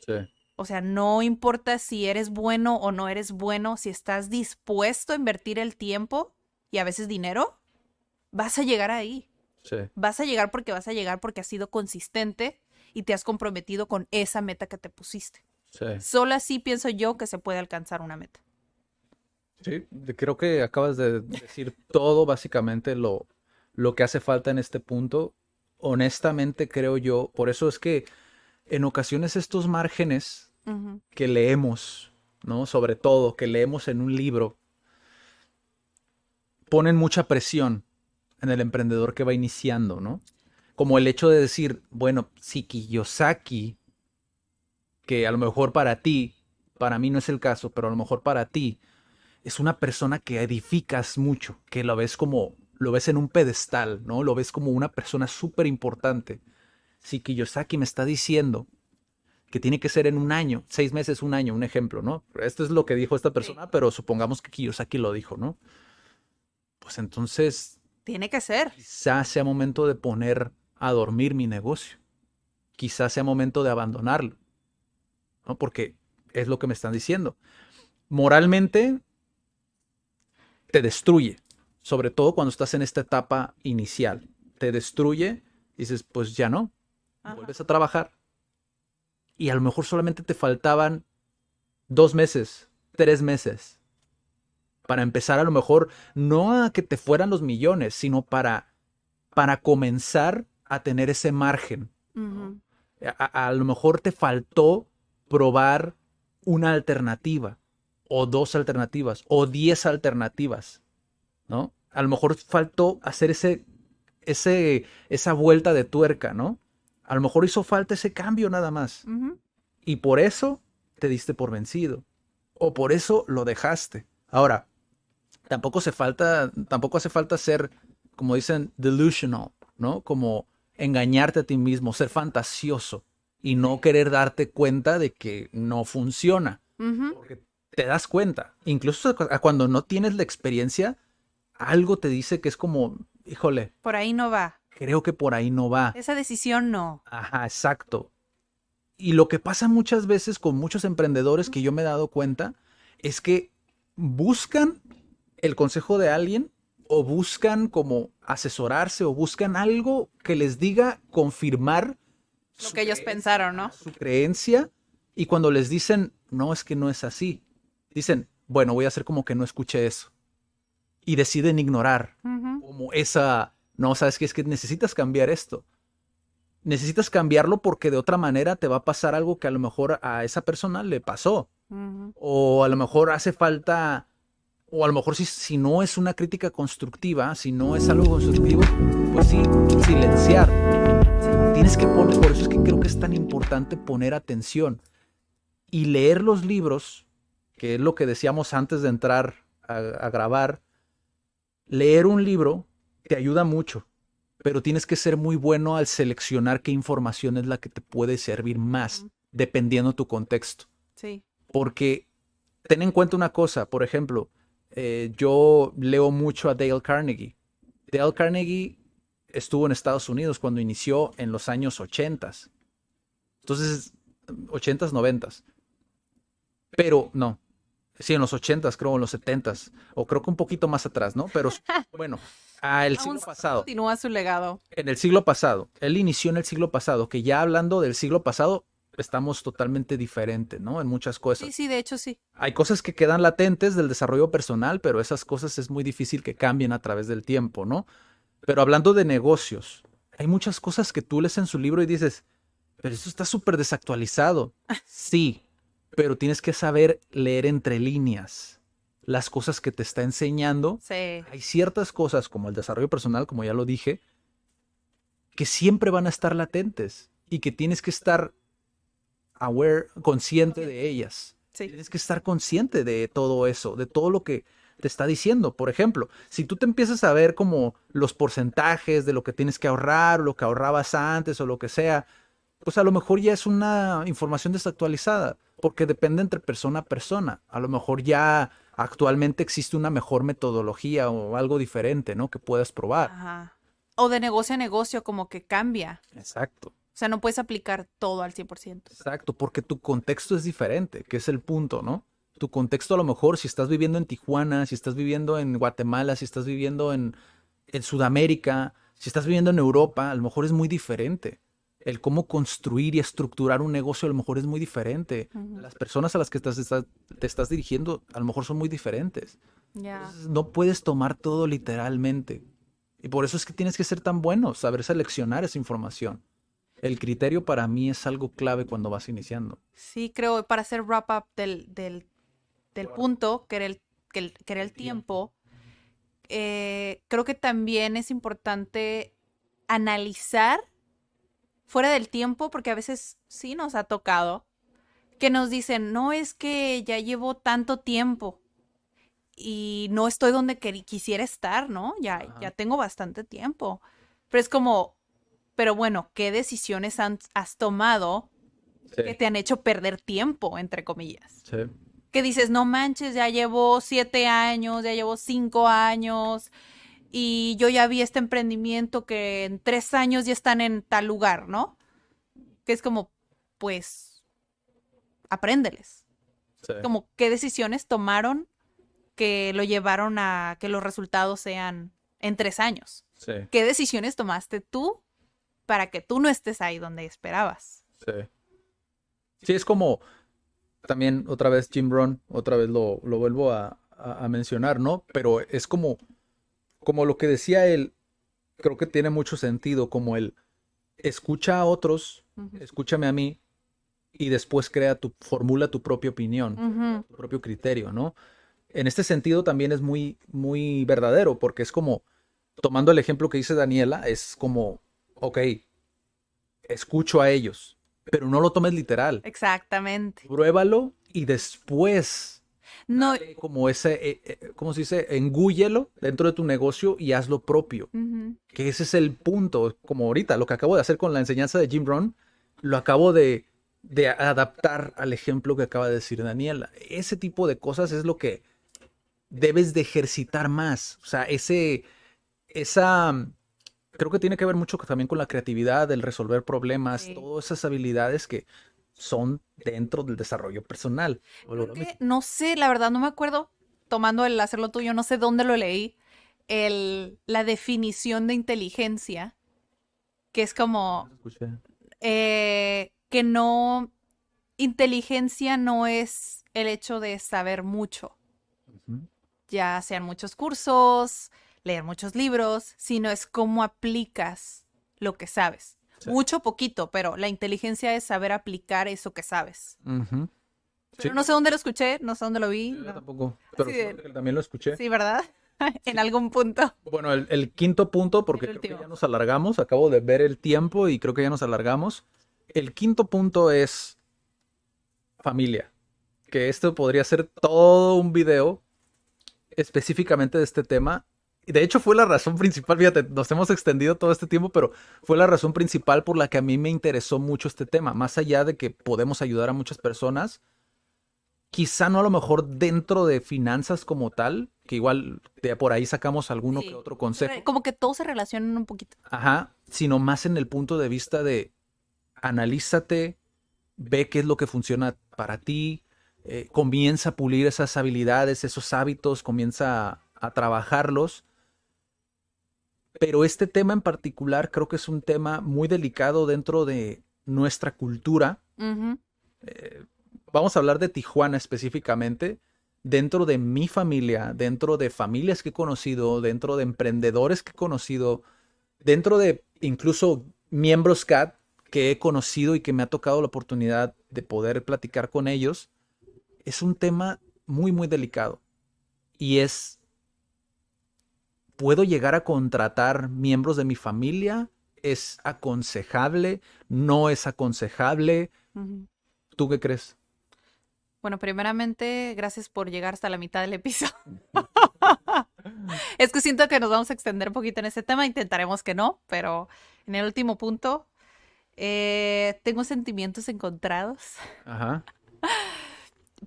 Sí, O sea, no importa si eres bueno o no eres bueno, si estás dispuesto a invertir el tiempo y a veces dinero, vas a llegar ahí. sí, Vas a llegar porque has sido consistente y te has comprometido con esa meta que te pusiste. sí. Solo así pienso yo que se puede alcanzar una meta. Sí, creo que acabas de decir todo básicamente lo que hace falta en este punto. Honestamente creo yo, por eso es que en ocasiones estos márgenes Ujú, que leemos, ¿no? Sobre todo que leemos en un libro, ponen mucha presión en el emprendedor que va iniciando, ¿no? Como el hecho de decir, bueno, si Kiyosaki, que a lo mejor para ti, para mí no es el caso, pero a lo mejor para ti, es una persona que edificas mucho, que lo ves como, lo ves en un pedestal, ¿no? Lo ves como una persona súper importante. Si Kiyosaki me está diciendo que tiene que ser en un año, 6 meses, un año, un ejemplo, ¿no? Esto es lo que dijo esta sí. persona, pero supongamos que Kiyosaki lo dijo, ¿no? Pues entonces Tiene que ser. quizás sea momento de poner a dormir mi negocio. Quizás sea momento de abandonarlo, ¿no? Porque es lo que me están diciendo. Moralmente te destruye, sobre todo cuando estás en esta etapa inicial. Te destruye, dices, pues ya no, Ajá. vuelves a trabajar y a lo mejor solamente te faltaban 2 meses, 3 meses para empezar a lo mejor no a que te fueran los millones, sino para comenzar a tener ese margen. Ujú, A lo mejor te faltó probar una alternativa, o dos alternativas, o 10 alternativas, ¿no? A lo mejor faltó hacer esa vuelta de tuerca, ¿no? A lo mejor hizo falta ese cambio nada más. ujú. Y por eso te diste por vencido. O por eso lo dejaste. Ahora, tampoco hace falta ser, como dicen, delusional, ¿no? Como engañarte a ti mismo, ser fantasioso y no querer darte cuenta de que no funciona. Ujú. Porque te das cuenta. Incluso cuando no tienes la experiencia, algo te dice que es como, híjole, Por ahí no va. creo que por ahí no va. Esa decisión no. Ajá, exacto. Y lo que pasa muchas veces con muchos emprendedores que yo me he dado cuenta es que buscan el consejo de alguien o buscan como asesorarse o buscan algo que les diga confirmar Lo que ellos pensaron, ¿no? su creencia y cuando les dicen, no, es que no es así, dicen, bueno, voy a hacer como que no escuché eso y deciden ignorar Ujú. como esa No, ¿sabes qué? Es que necesitas cambiar esto. Necesitas cambiarlo porque de otra manera te va a pasar algo que a lo mejor a esa persona le pasó. Ujú. O a lo mejor hace falta, o a lo mejor si no es una crítica constructiva, si no es algo constructivo, pues sí, silenciar. Tienes que poner, por eso es que creo que es tan importante poner atención y leer los libros, que es lo que decíamos antes de entrar a grabar. Leer un libro te ayuda mucho, pero tienes que ser muy bueno al seleccionar qué información es la que te puede servir más, Ujú. dependiendo tu contexto. Sí. Porque ten en cuenta una cosa, por ejemplo, yo leo mucho a Dale Carnegie. Dale Carnegie estuvo en Estados Unidos cuando inició en los años 80. Entonces, 80s, 90s. Pero no, sí, en los 80s, creo, en los 70s, o creo que un poquito más atrás, ¿no? Pero bueno, el Aún siglo pasado, continúa su legado. en el siglo pasado, él inició en el siglo pasado, que ya hablando del siglo pasado, estamos totalmente diferentes, ¿no? En muchas Sí, cosas. sí, de hecho sí. Hay cosas que quedan latentes del desarrollo personal, pero esas cosas es muy difícil que cambien a través del tiempo, ¿no? Pero hablando de negocios, hay muchas cosas que tú lees en su libro y dices, pero eso está súper desactualizado. Sí, pero tienes que saber leer entre líneas las cosas que te está enseñando. Sí. Hay ciertas cosas como el desarrollo personal, como ya lo dije, que siempre van a estar latentes y que tienes que estar aware, consciente de ellas. Sí. Tienes que estar consciente de todo eso, de todo lo que te está diciendo. Por ejemplo, si tú te empiezas a ver como los porcentajes de lo que tienes que ahorrar, lo que ahorrabas antes o lo que sea, pues a lo mejor ya es una información desactualizada, porque depende entre persona a persona. A lo mejor ya actualmente existe una mejor metodología o algo diferente, ¿no? Que puedas probar. Ajá. O de negocio a negocio, como que cambia. Exacto. O sea, no puedes aplicar todo al 100%. Exacto, porque tu contexto es diferente, que es el punto, ¿no? Tu contexto a lo mejor, si estás viviendo en Tijuana, si estás viviendo en Guatemala, si estás viviendo en Sudamérica, si estás viviendo en Europa, a lo mejor es muy diferente. El cómo construir y estructurar un negocio a lo mejor es muy diferente. Ujú. Las personas a las que te estás dirigiendo a lo mejor son muy diferentes. Ya. Entonces, no puedes tomar todo literalmente. Y por eso es que tienes que ser tan bueno, saber seleccionar esa información. El criterio para mí es algo clave cuando vas iniciando. Sí, creo, para hacer wrap up del punto, que era el tiempo, creo que también es importante analizar fuera del tiempo, porque a veces sí nos ha tocado, que nos dicen, no es que ya llevo tanto tiempo y no estoy donde quisiera estar, ¿no? Ya Ajá. tengo bastante tiempo. Pero es como, pero bueno, ¿qué decisiones has tomado que Sí, te han hecho perder tiempo, entre comillas? sí, Que dices, no manches, ya llevo 7 años, ya llevo 5 años y yo ya vi este emprendimiento que en 3 años ya están en tal lugar, ¿no? Que es como, pues, apréndeles. sí, Como, ¿qué decisiones tomaron que lo llevaron a que los resultados sean en 3 años? sí, ¿Qué decisiones tomaste tú para que tú no estés ahí donde esperabas? sí. Sí, es como también otra vez Jim Rohn, otra vez lo vuelvo a mencionar, ¿no? Pero es como lo que decía él, creo que tiene mucho sentido, como el escucha a otros, Ujú. escúchame a mí y después formula tu propia opinión, Ujú. tu propio criterio, ¿no? En este sentido también es muy, muy verdadero, porque es como, tomando el ejemplo que dice Daniela, es como, ok, escucho a ellos, pero no lo tomes literal. Exactamente. Pruébalo y después No. como ese, ¿cómo se dice? Engúyelo dentro de tu negocio y haz lo propio. Ujú. Que ese es el punto, como ahorita, lo que acabo de hacer con la enseñanza de Jim Rohn, lo acabo de adaptar al ejemplo que acaba de decir Daniela. Ese tipo de cosas es lo que debes de ejercitar más. O sea, creo que tiene que ver mucho también con la creatividad, el resolver problemas, Sí. todas esas habilidades que son dentro del desarrollo personal. Creo que, no sé, la verdad no me acuerdo, tomando el hacerlo tuyo, no sé dónde lo leí, la definición de inteligencia, que es como Escuché. que no, inteligencia no es el hecho de saber mucho, Ujú. ya sean muchos cursos, leer muchos libros, sino es cómo aplicas lo que sabes. Sí. Mucho, poquito, pero la inteligencia es saber aplicar eso que sabes. Ujú. Sí, Pero no sé dónde lo escuché, no sé dónde lo vi. yo No. tampoco, pero Así de- fíjate que también lo escuché. Sí, ¿verdad? En Sí. algún punto. Bueno, el quinto punto, porque El creo que último. ya nos alargamos, acabo de ver el tiempo y creo que ya nos alargamos. El quinto punto es familia, que esto podría ser todo un video específicamente de este tema. Y de hecho fue la razón principal, fíjate, nos hemos extendido todo este tiempo, pero fue la razón principal por la que a mí me interesó mucho este tema. Más allá de que podemos ayudar a muchas personas, quizá no a lo mejor dentro de finanzas como tal, que igual de por ahí sacamos alguno que Sí. otro consejo. Como que todos se relacionan un poquito. Ajá, sino más en el punto de vista de analízate, ve qué es lo que funciona para ti, comienza a pulir esas habilidades, esos hábitos, comienza a trabajarlos. Pero este tema en particular creo que es un tema muy delicado dentro de nuestra cultura. Ujú. Vamos a hablar de Tijuana específicamente. Dentro de mi familia, dentro de familias que he conocido, dentro de emprendedores que he conocido, dentro de incluso miembros CAD que he conocido y que me ha tocado la oportunidad de poder platicar con ellos, es un tema muy, muy delicado. Y es, ¿puedo llegar a contratar miembros de mi familia? ¿Es aconsejable? ¿No es aconsejable? Ujú. ¿Tú qué crees? Bueno, primeramente, gracias por llegar hasta la mitad del episodio. Es que siento que nos vamos a extender un poquito en ese tema, intentaremos que no, pero en el último punto tengo sentimientos encontrados Ajá,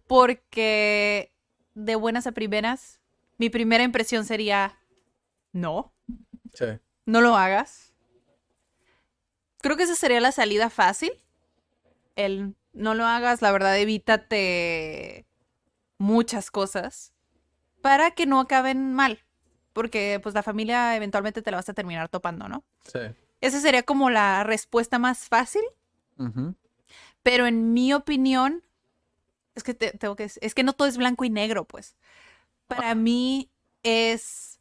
porque de buenas a primeras, mi primera impresión sería, no, sí, no lo hagas. Creo que esa sería la salida fácil, el no lo hagas, la verdad, evítate muchas cosas para que no acaben mal, porque pues la familia eventualmente te la vas a terminar topando, ¿no? sí. Esa sería como la respuesta más fácil, Ujú. pero en mi opinión, es que tengo que es que no todo es blanco y negro, pues. Para Ajá, mí es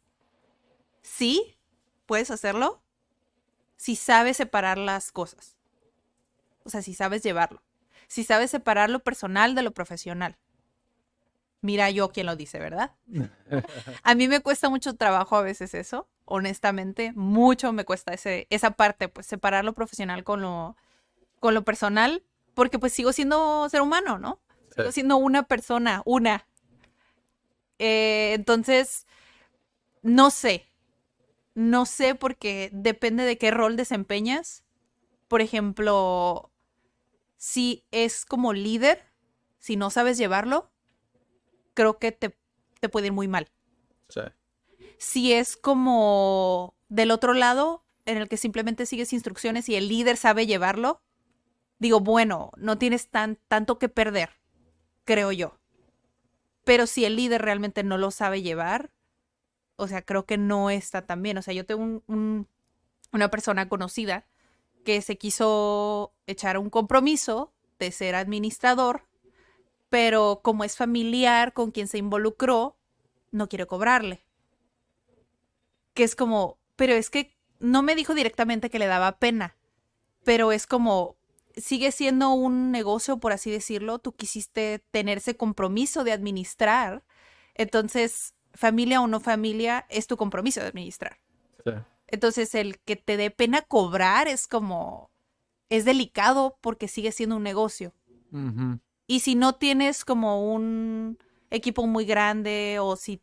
sí, puedes hacerlo si sabes separar las cosas. O sea, si sabes llevarlo. Si sabes separar lo personal de lo profesional. Mira yo quién lo dice, ¿verdad? A mí me cuesta mucho trabajo a veces eso, honestamente, mucho me cuesta esa parte, pues separar lo profesional con lo personal, porque pues sigo siendo ser humano, ¿no? sí, Sigo siendo una persona, una. Entonces, no sé, no sé porque depende de qué rol desempeñas. Por ejemplo, si es como líder, si no sabes llevarlo, creo que te puede ir muy mal. sí. Si es como del otro lado, en el que simplemente sigues instrucciones y el líder sabe llevarlo, digo, bueno, no tienes tanto que perder, creo yo. Pero si el líder realmente no lo sabe llevar, o sea, creo que no está tan bien. O sea, yo tengo una persona conocida que se quiso echar un compromiso de ser administrador, pero como es familiar con quien se involucró, no quiere cobrarle. Que es como, pero es que no me dijo directamente que le daba pena, pero es como, sigue siendo un negocio, por así decirlo, tú quisiste tener ese compromiso de administrar, entonces, familia o no familia, es tu compromiso de administrar. Sí. Entonces, el que te dé pena cobrar es como, es delicado porque sigue siendo un negocio. Ujú. Y si no tienes como un equipo muy grande o si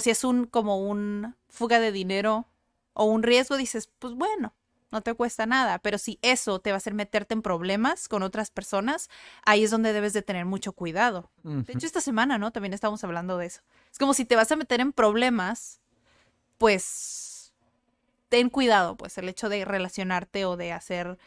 es un como un fuga de dinero o un riesgo, dices, pues bueno, no te cuesta nada, pero si eso te va a hacer meterte en problemas con otras personas, ahí es donde debes de tener mucho cuidado. De Ujú. hecho, esta semana, ¿no? También estábamos hablando de eso. Es como si te vas a meter en problemas, pues ten cuidado, pues el hecho de relacionarte o de hacer,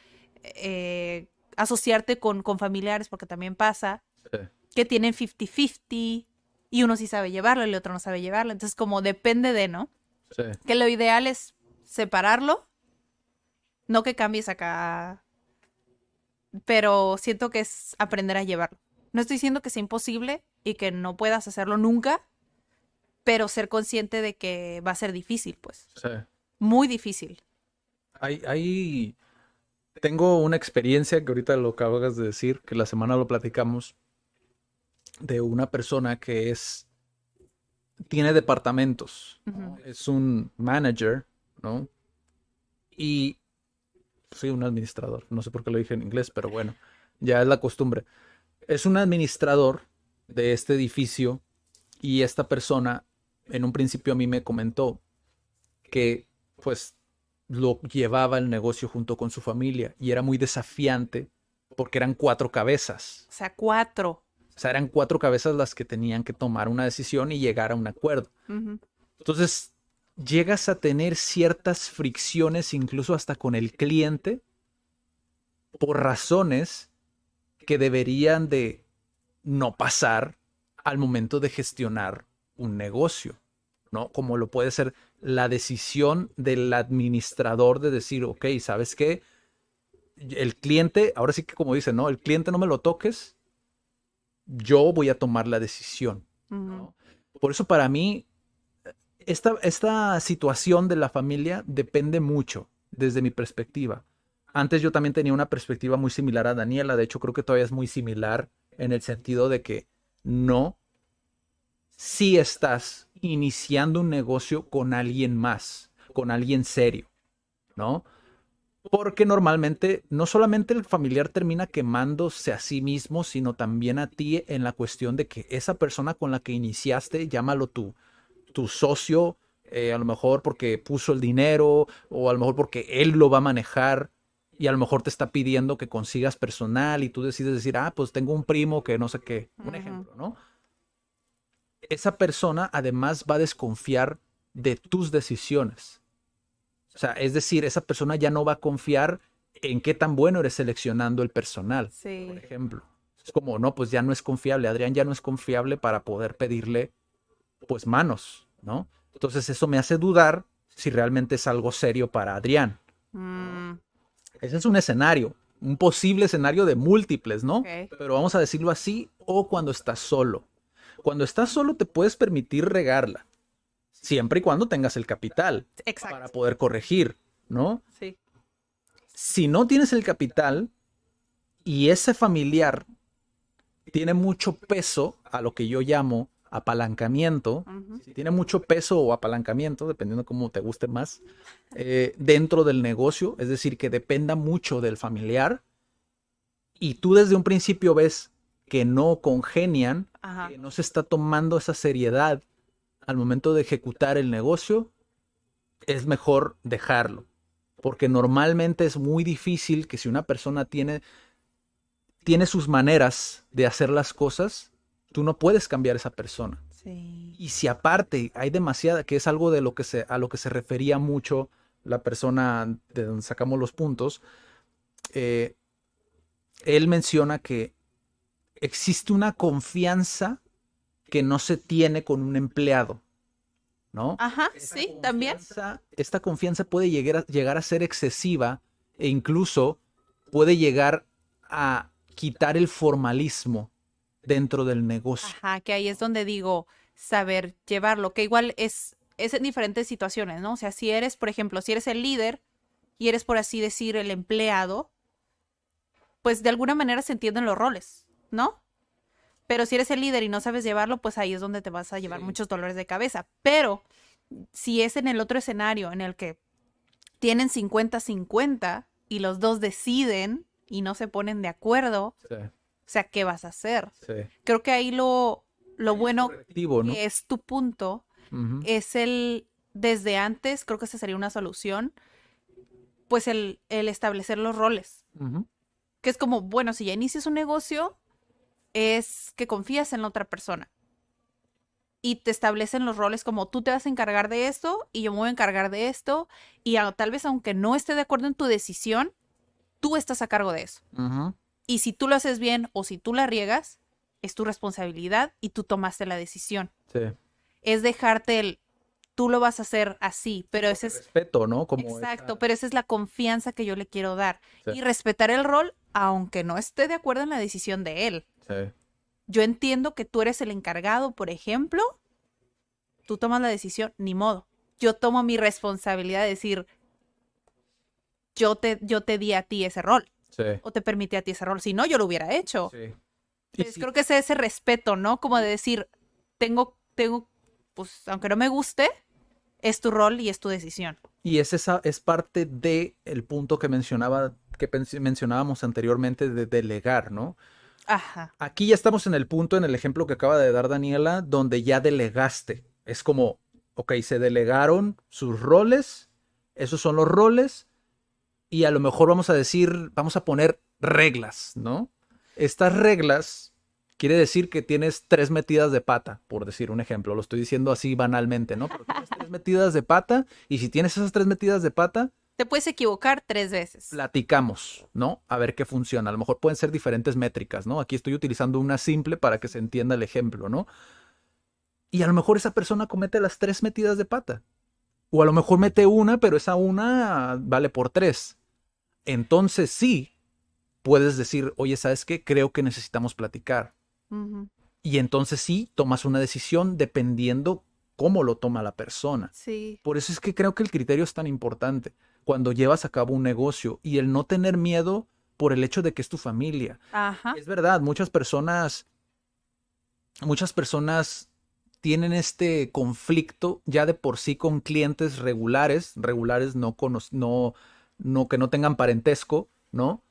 asociarte con familiares, porque también pasa Sí, que tienen 50-50 y uno sí sabe llevarlo y el otro no sabe llevarlo. Entonces, como depende de, ¿no? sí. Que lo ideal es separarlo, no que cambies acá, pero siento que es aprender a llevarlo. No estoy diciendo que sea imposible y que no puedas hacerlo nunca, pero ser consciente de que va a ser difícil, pues, Sí. muy difícil. Tengo una experiencia que ahorita lo acabas de decir, que la semana lo platicamos, de una persona que tiene departamentos, ¿no? Ujú. Es un manager, ¿no? Y sí, un administrador. No sé por qué lo dije en inglés, pero bueno, ya es la costumbre. Es un administrador de este edificio y esta persona en un principio a mí me comentó que pues lo llevaba el negocio junto con su familia y era muy desafiante porque eran cuatro cabezas. O sea, 4. O sea, eran cuatro cabezas las que tenían que tomar una decisión y llegar a un acuerdo. Ujú. Entonces, llegas a tener ciertas fricciones incluso hasta con el cliente por razones que deberían de no pasar al momento de gestionar un negocio, ¿no? Como lo puede ser la decisión del administrador de decir, ok, ¿sabes qué? El cliente, ahora sí que como dice, ¿no? El cliente no me lo toques, yo voy a tomar la decisión, Ujú. ¿no? Por eso para mí, esta situación de la familia depende mucho desde mi perspectiva. Antes yo también tenía una perspectiva muy similar a Daniela, de hecho creo que todavía es muy similar en el sentido de que no, si estás iniciando un negocio con alguien más, con alguien serio, ¿no? Porque normalmente no solamente el familiar termina quemándose a sí mismo, sino también a ti en la cuestión de que esa persona con la que iniciaste, llámalo tu socio, a lo mejor porque puso el dinero o a lo mejor porque él lo va a manejar y a lo mejor te está pidiendo que consigas personal y tú decides decir, ah, pues tengo un primo que no sé qué, un Ujú. ejemplo, ¿no? Esa persona además va a desconfiar de tus decisiones. O sea, es decir, esa persona ya no va a confiar en qué tan bueno eres seleccionando el personal, por Sí. ejemplo. Es como, no, pues ya no es confiable. Adrián ya no es confiable para poder pedirle, pues, manos, ¿no? Entonces eso me hace dudar si realmente es algo serio para Adrián, ¿no? Mm, Ese es un escenario, un posible escenario de múltiples, ¿no? ok. Pero vamos a decirlo así, o cuando estás solo. Cuando estás solo te puedes permitir regarla, siempre y cuando tengas el capital para Exacto. poder corregir, ¿no? Sí. Si no tienes el capital y ese familiar tiene mucho peso a lo que yo llamo apalancamiento, Ujú. si tiene mucho peso o apalancamiento, dependiendo cómo te guste más, dentro del negocio, es decir, que dependa mucho del familiar y tú desde un principio ves que no congenian, Ajá. que no se está tomando esa seriedad al momento de ejecutar el negocio, es mejor dejarlo. Porque normalmente es muy difícil que si una persona tiene sus maneras de hacer las cosas, tú no puedes cambiar a esa persona. Sí. Y si aparte hay demasiada, que es algo de lo que a lo que se refería mucho la persona de donde sacamos los puntos, eh, él menciona que existe una confianza que no se tiene con un empleado, ¿no? Ajá, sí, también. Esta confianza puede llegar a ser excesiva e incluso puede llegar a quitar el formalismo dentro del negocio. Ajá, que ahí es donde digo saber llevarlo, que igual es en diferentes situaciones, ¿no? O sea, si eres, por ejemplo, si eres el líder y eres, por así decir, el empleado, pues de alguna manera se entienden los roles, ¿no? Pero si eres el líder y no sabes llevarlo, pues ahí es donde te vas a llevar Sí. muchos dolores de cabeza. Pero si es en el otro escenario en el que tienen 50-50 y los dos deciden y no se ponen de acuerdo, Sí, o sea, ¿qué vas a hacer? sí. Creo que ahí lo bueno Correctivo, ¿no? que es tu punto Ujú, es desde antes, creo que esa sería una solución, pues el establecer los roles. ujú. Que es como, bueno, si ya inicias un negocio, es que confías en la otra persona. Y te establecen los roles como tú te vas a encargar de esto y yo me voy a encargar de esto. Y tal vez aunque no esté de acuerdo en tu decisión, tú estás a cargo de eso. Ujú. Y si tú lo haces bien o si tú la riegas, es tu responsabilidad y tú tomaste la decisión. Sí. Es dejarte tú lo vas a hacer así, pero ese es, Respeto, ¿no? Como exacto, esa- pero esa es la confianza que yo le quiero dar. Sí, Y respetar el rol, aunque no esté de acuerdo en la decisión de él. sí, Yo entiendo que tú eres el encargado, por ejemplo, tú tomas la decisión, ni modo. Yo tomo mi responsabilidad de decir, yo te di a ti ese rol. Sí. O te permití a ti ese rol. Si no, yo lo hubiera hecho. Sí. Y Entonces, sí, creo que es ese respeto, ¿no? Como de decir, pues, aunque no me guste, es tu rol y es tu decisión. y es parte de el punto que mencionábamos anteriormente de delegar, ¿no? Ajá. Aquí ya estamos en el punto, en el ejemplo que acaba de dar Daniela, donde ya delegaste. Es como, ok, se delegaron sus roles, esos son los roles, y a lo mejor vamos a decir, vamos a poner reglas, ¿no? Estas reglas quiere decir que tienes 3 metidas de pata, por decir un ejemplo. Lo estoy diciendo así banalmente, ¿no? Pero tienes 3 metidas de pata, y si tienes esas 3 metidas de pata, Te puedes equivocar 3 veces. platicamos, ¿no? A ver qué funciona. A lo mejor pueden ser diferentes métricas, ¿no? Aquí estoy utilizando una simple para que se entienda el ejemplo, ¿no? Y a lo mejor esa persona comete las 3 metidas de pata. O a lo mejor mete una, pero esa una vale por 3. Entonces sí, puedes decir, oye, ¿sabes qué? Creo que necesitamos platicar. Ujú. Y entonces sí, tomas una decisión dependiendo cómo lo toma la persona. Sí. Por eso es que creo que el criterio es tan importante cuando llevas a cabo un negocio y el no tener miedo por el hecho de que es tu familia. Ajá. Es verdad, muchas personas tienen este conflicto ya de por sí con clientes regulares no que no tengan parentesco, ¿no?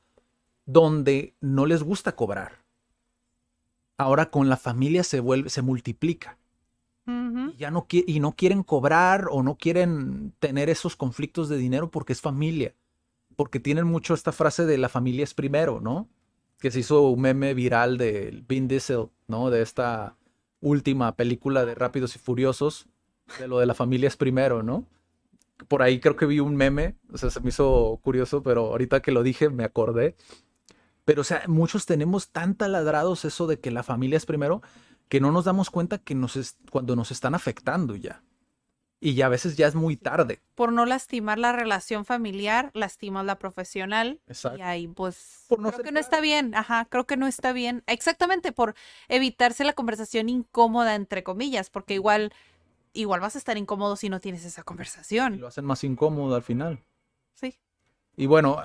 Donde no les gusta cobrar. Ahora con la familia se multiplica. Ujú. Y ya no quieren cobrar o no quieren tener esos conflictos de dinero porque es familia. Porque tienen mucho esta frase de la familia es primero, ¿no? Que se hizo un meme viral de Vin Diesel, ¿no? De esta última película de Rápidos y Furiosos, de lo de la familia es primero, ¿no? Por ahí creo que vi un meme, o sea, se me hizo curioso, pero ahorita que lo dije me acordé. Pero, o sea, muchos tenemos tan taladrados eso de que la familia es primero, que no nos damos cuenta que cuando nos están afectando ya. Y ya a veces ya es muy tarde. Por no lastimar la relación familiar, lastimas la profesional. Y Exacto. ahí, pues, Por no creo ser que no está claro. bien. Ajá, creo que no está bien. Exactamente, por evitarse la conversación incómoda, entre comillas, porque igual vas a estar incómodo si no tienes esa Y conversación. lo hacen más incómodo al final. Sí. Y bueno,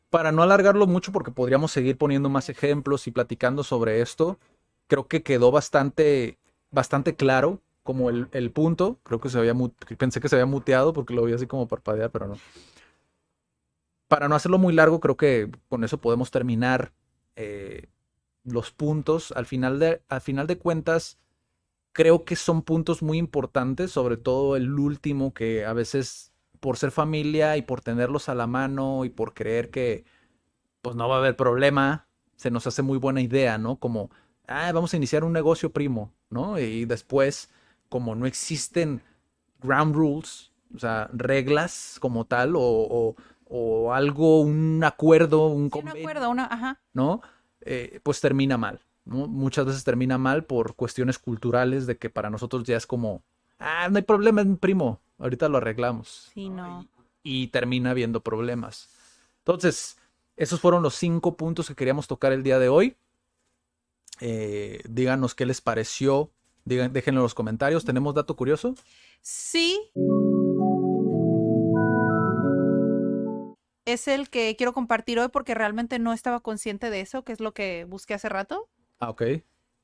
para no alargarlo mucho, porque podríamos seguir poniendo más ejemplos y platicando sobre esto, creo que quedó bastante claro como el punto. Creo que pensé que se había muteado porque lo vi así como parpadear, pero no. Para no hacerlo muy largo, creo que con eso podemos terminar eh, los puntos. Al final de cuentas, creo que son puntos muy importantes, sobre todo el último, que a veces por ser familia y por tenerlos a la mano y por creer que pues no va a haber problema, se nos hace muy buena idea, ¿no? Como, vamos a iniciar un negocio primo, ¿no? Y después, como no existen ground rules, o sea, reglas como tal, o algo, un acuerdo, un Sí, un convenio, acuerdo, ajá. ¿no? Pues termina mal, ¿no? Muchas veces termina mal por cuestiones culturales de que para nosotros ya es como, no hay problema, es mi primo, ahorita lo arreglamos, Sí, ¿no? no. Y termina habiendo problemas. Entonces, esos fueron los 5 puntos que queríamos tocar el día de hoy. Díganos qué les pareció, déjenlo en los comentarios. ¿Tenemos dato curioso? Sí, es el que quiero compartir hoy porque realmente no estaba consciente de eso, que es lo que busqué hace rato. Ok.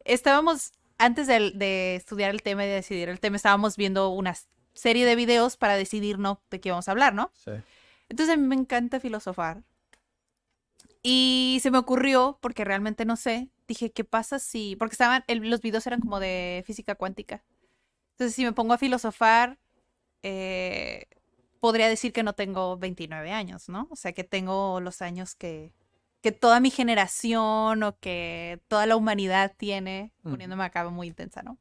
Estábamos, antes de estudiar el tema y de decidir el tema, estábamos viendo una serie de videos para decidir, ¿no? De qué vamos a hablar, ¿no? Sí. Entonces a mí me encanta filosofar. Y se me ocurrió, porque realmente no sé, dije, ¿qué pasa si...? Porque los videos eran como de física cuántica. Entonces, si me pongo a filosofar, eh, podría decir que no tengo 29 años, ¿no? O sea, que tengo los años que toda mi generación o que toda la humanidad tiene, Ujú. poniéndome acá muy intensa, ¿no?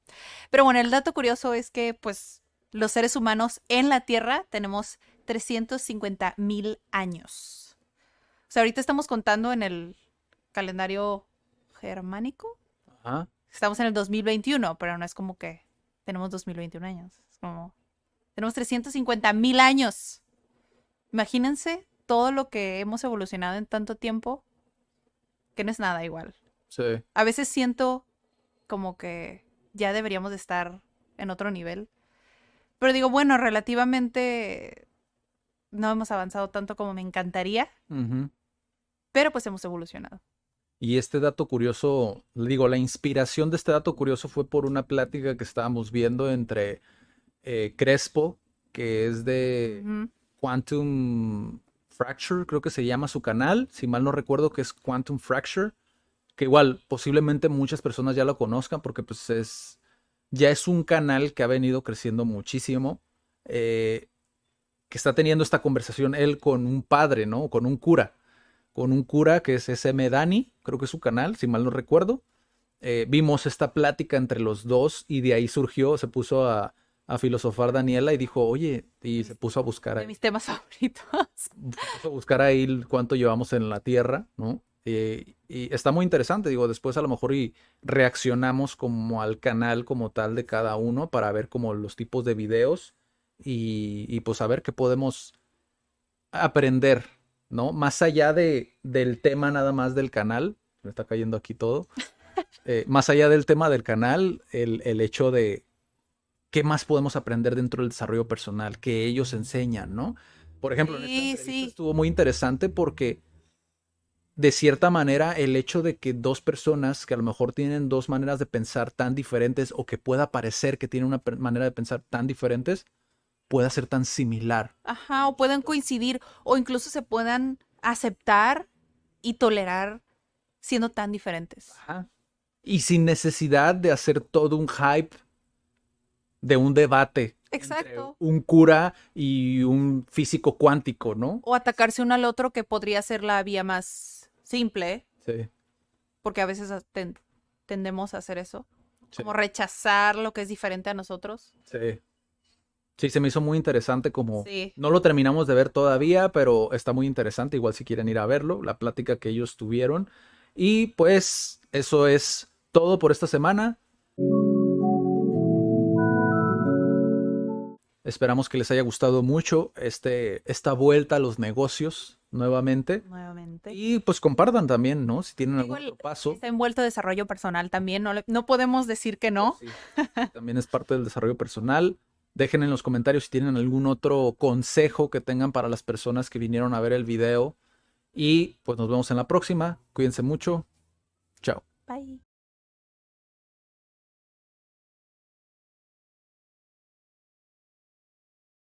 Pero bueno, el dato curioso es que, pues, los seres humanos en la Tierra tenemos 350,000 años. O sea, ahorita estamos contando en el calendario germánico. Ajá. Estamos en el 2021, pero no es como que tenemos 2021 años. Es como, tenemos 350,000 años. Imagínense todo lo que hemos evolucionado en tanto tiempo, que no es nada igual. Sí. A veces siento como que ya deberíamos de estar en otro nivel. Pero digo, bueno, relativamente no hemos avanzado tanto como me encantaría, Ujú. pero pues hemos evolucionado. Y este dato curioso, le digo, la inspiración de este dato curioso fue por una plática que estábamos viendo entre Crespo, que es de Ujú. Quantum Fracture, creo que se llama su canal, si mal no recuerdo que es Quantum Fracture, que igual posiblemente muchas personas ya lo conozcan porque pues ya es un canal que ha venido creciendo muchísimo, eh, que está teniendo esta conversación él con un padre, ¿no? Con un cura que es SM Dani, creo que es su canal, si mal no recuerdo. Vimos esta plática entre los dos y de ahí surgió, se puso a filosofar Daniela y dijo, oye, y se puso a buscar De ahí, mis temas favoritos. se puso a buscar ahí cuánto llevamos en la Tierra, ¿no? Y está muy interesante, digo, después a lo mejor y reaccionamos como al canal como tal de cada uno para ver como los tipos de videos y pues a ver qué podemos aprender, ¿no? Más allá del tema nada más del canal, me está cayendo aquí todo, más allá del tema del canal, el hecho de qué más podemos aprender dentro del desarrollo personal, que ellos enseñan, ¿no? Por ejemplo, en esta Sí, entrevista sí. estuvo muy interesante porque de cierta manera el hecho de que dos personas que a lo mejor tienen dos maneras de pensar tan diferentes o que pueda parecer que tienen una manera de pensar tan diferentes, pueda ser tan similar. Ajá, o puedan coincidir, o incluso se puedan aceptar y tolerar siendo tan diferentes. Ajá. Y sin necesidad de hacer todo un hype de un debate entre Exacto. un cura y un físico cuántico, ¿no? O atacarse uno al otro, que podría ser la vía más simple, Sí, porque a veces tendemos a hacer eso, sí, como rechazar lo que es diferente a nosotros. sí. Sí, se me hizo muy interesante como Sí. no lo terminamos de ver todavía, pero está muy interesante, igual si quieren ir a verlo, la plática que ellos tuvieron. Y pues eso es todo por esta semana. Esperamos que les haya gustado mucho esta vuelta a los negocios nuevamente. Nuevamente. Y pues compartan también, ¿no? Si tienen algún otro Igual paso. está envuelto en desarrollo personal también, no, no podemos decir que Pues no. sí, también es parte del desarrollo personal. Dejen en los comentarios si tienen algún otro consejo que tengan para las personas que vinieron a ver el video. Y pues nos vemos en la próxima. Cuídense mucho. Chao. Bye.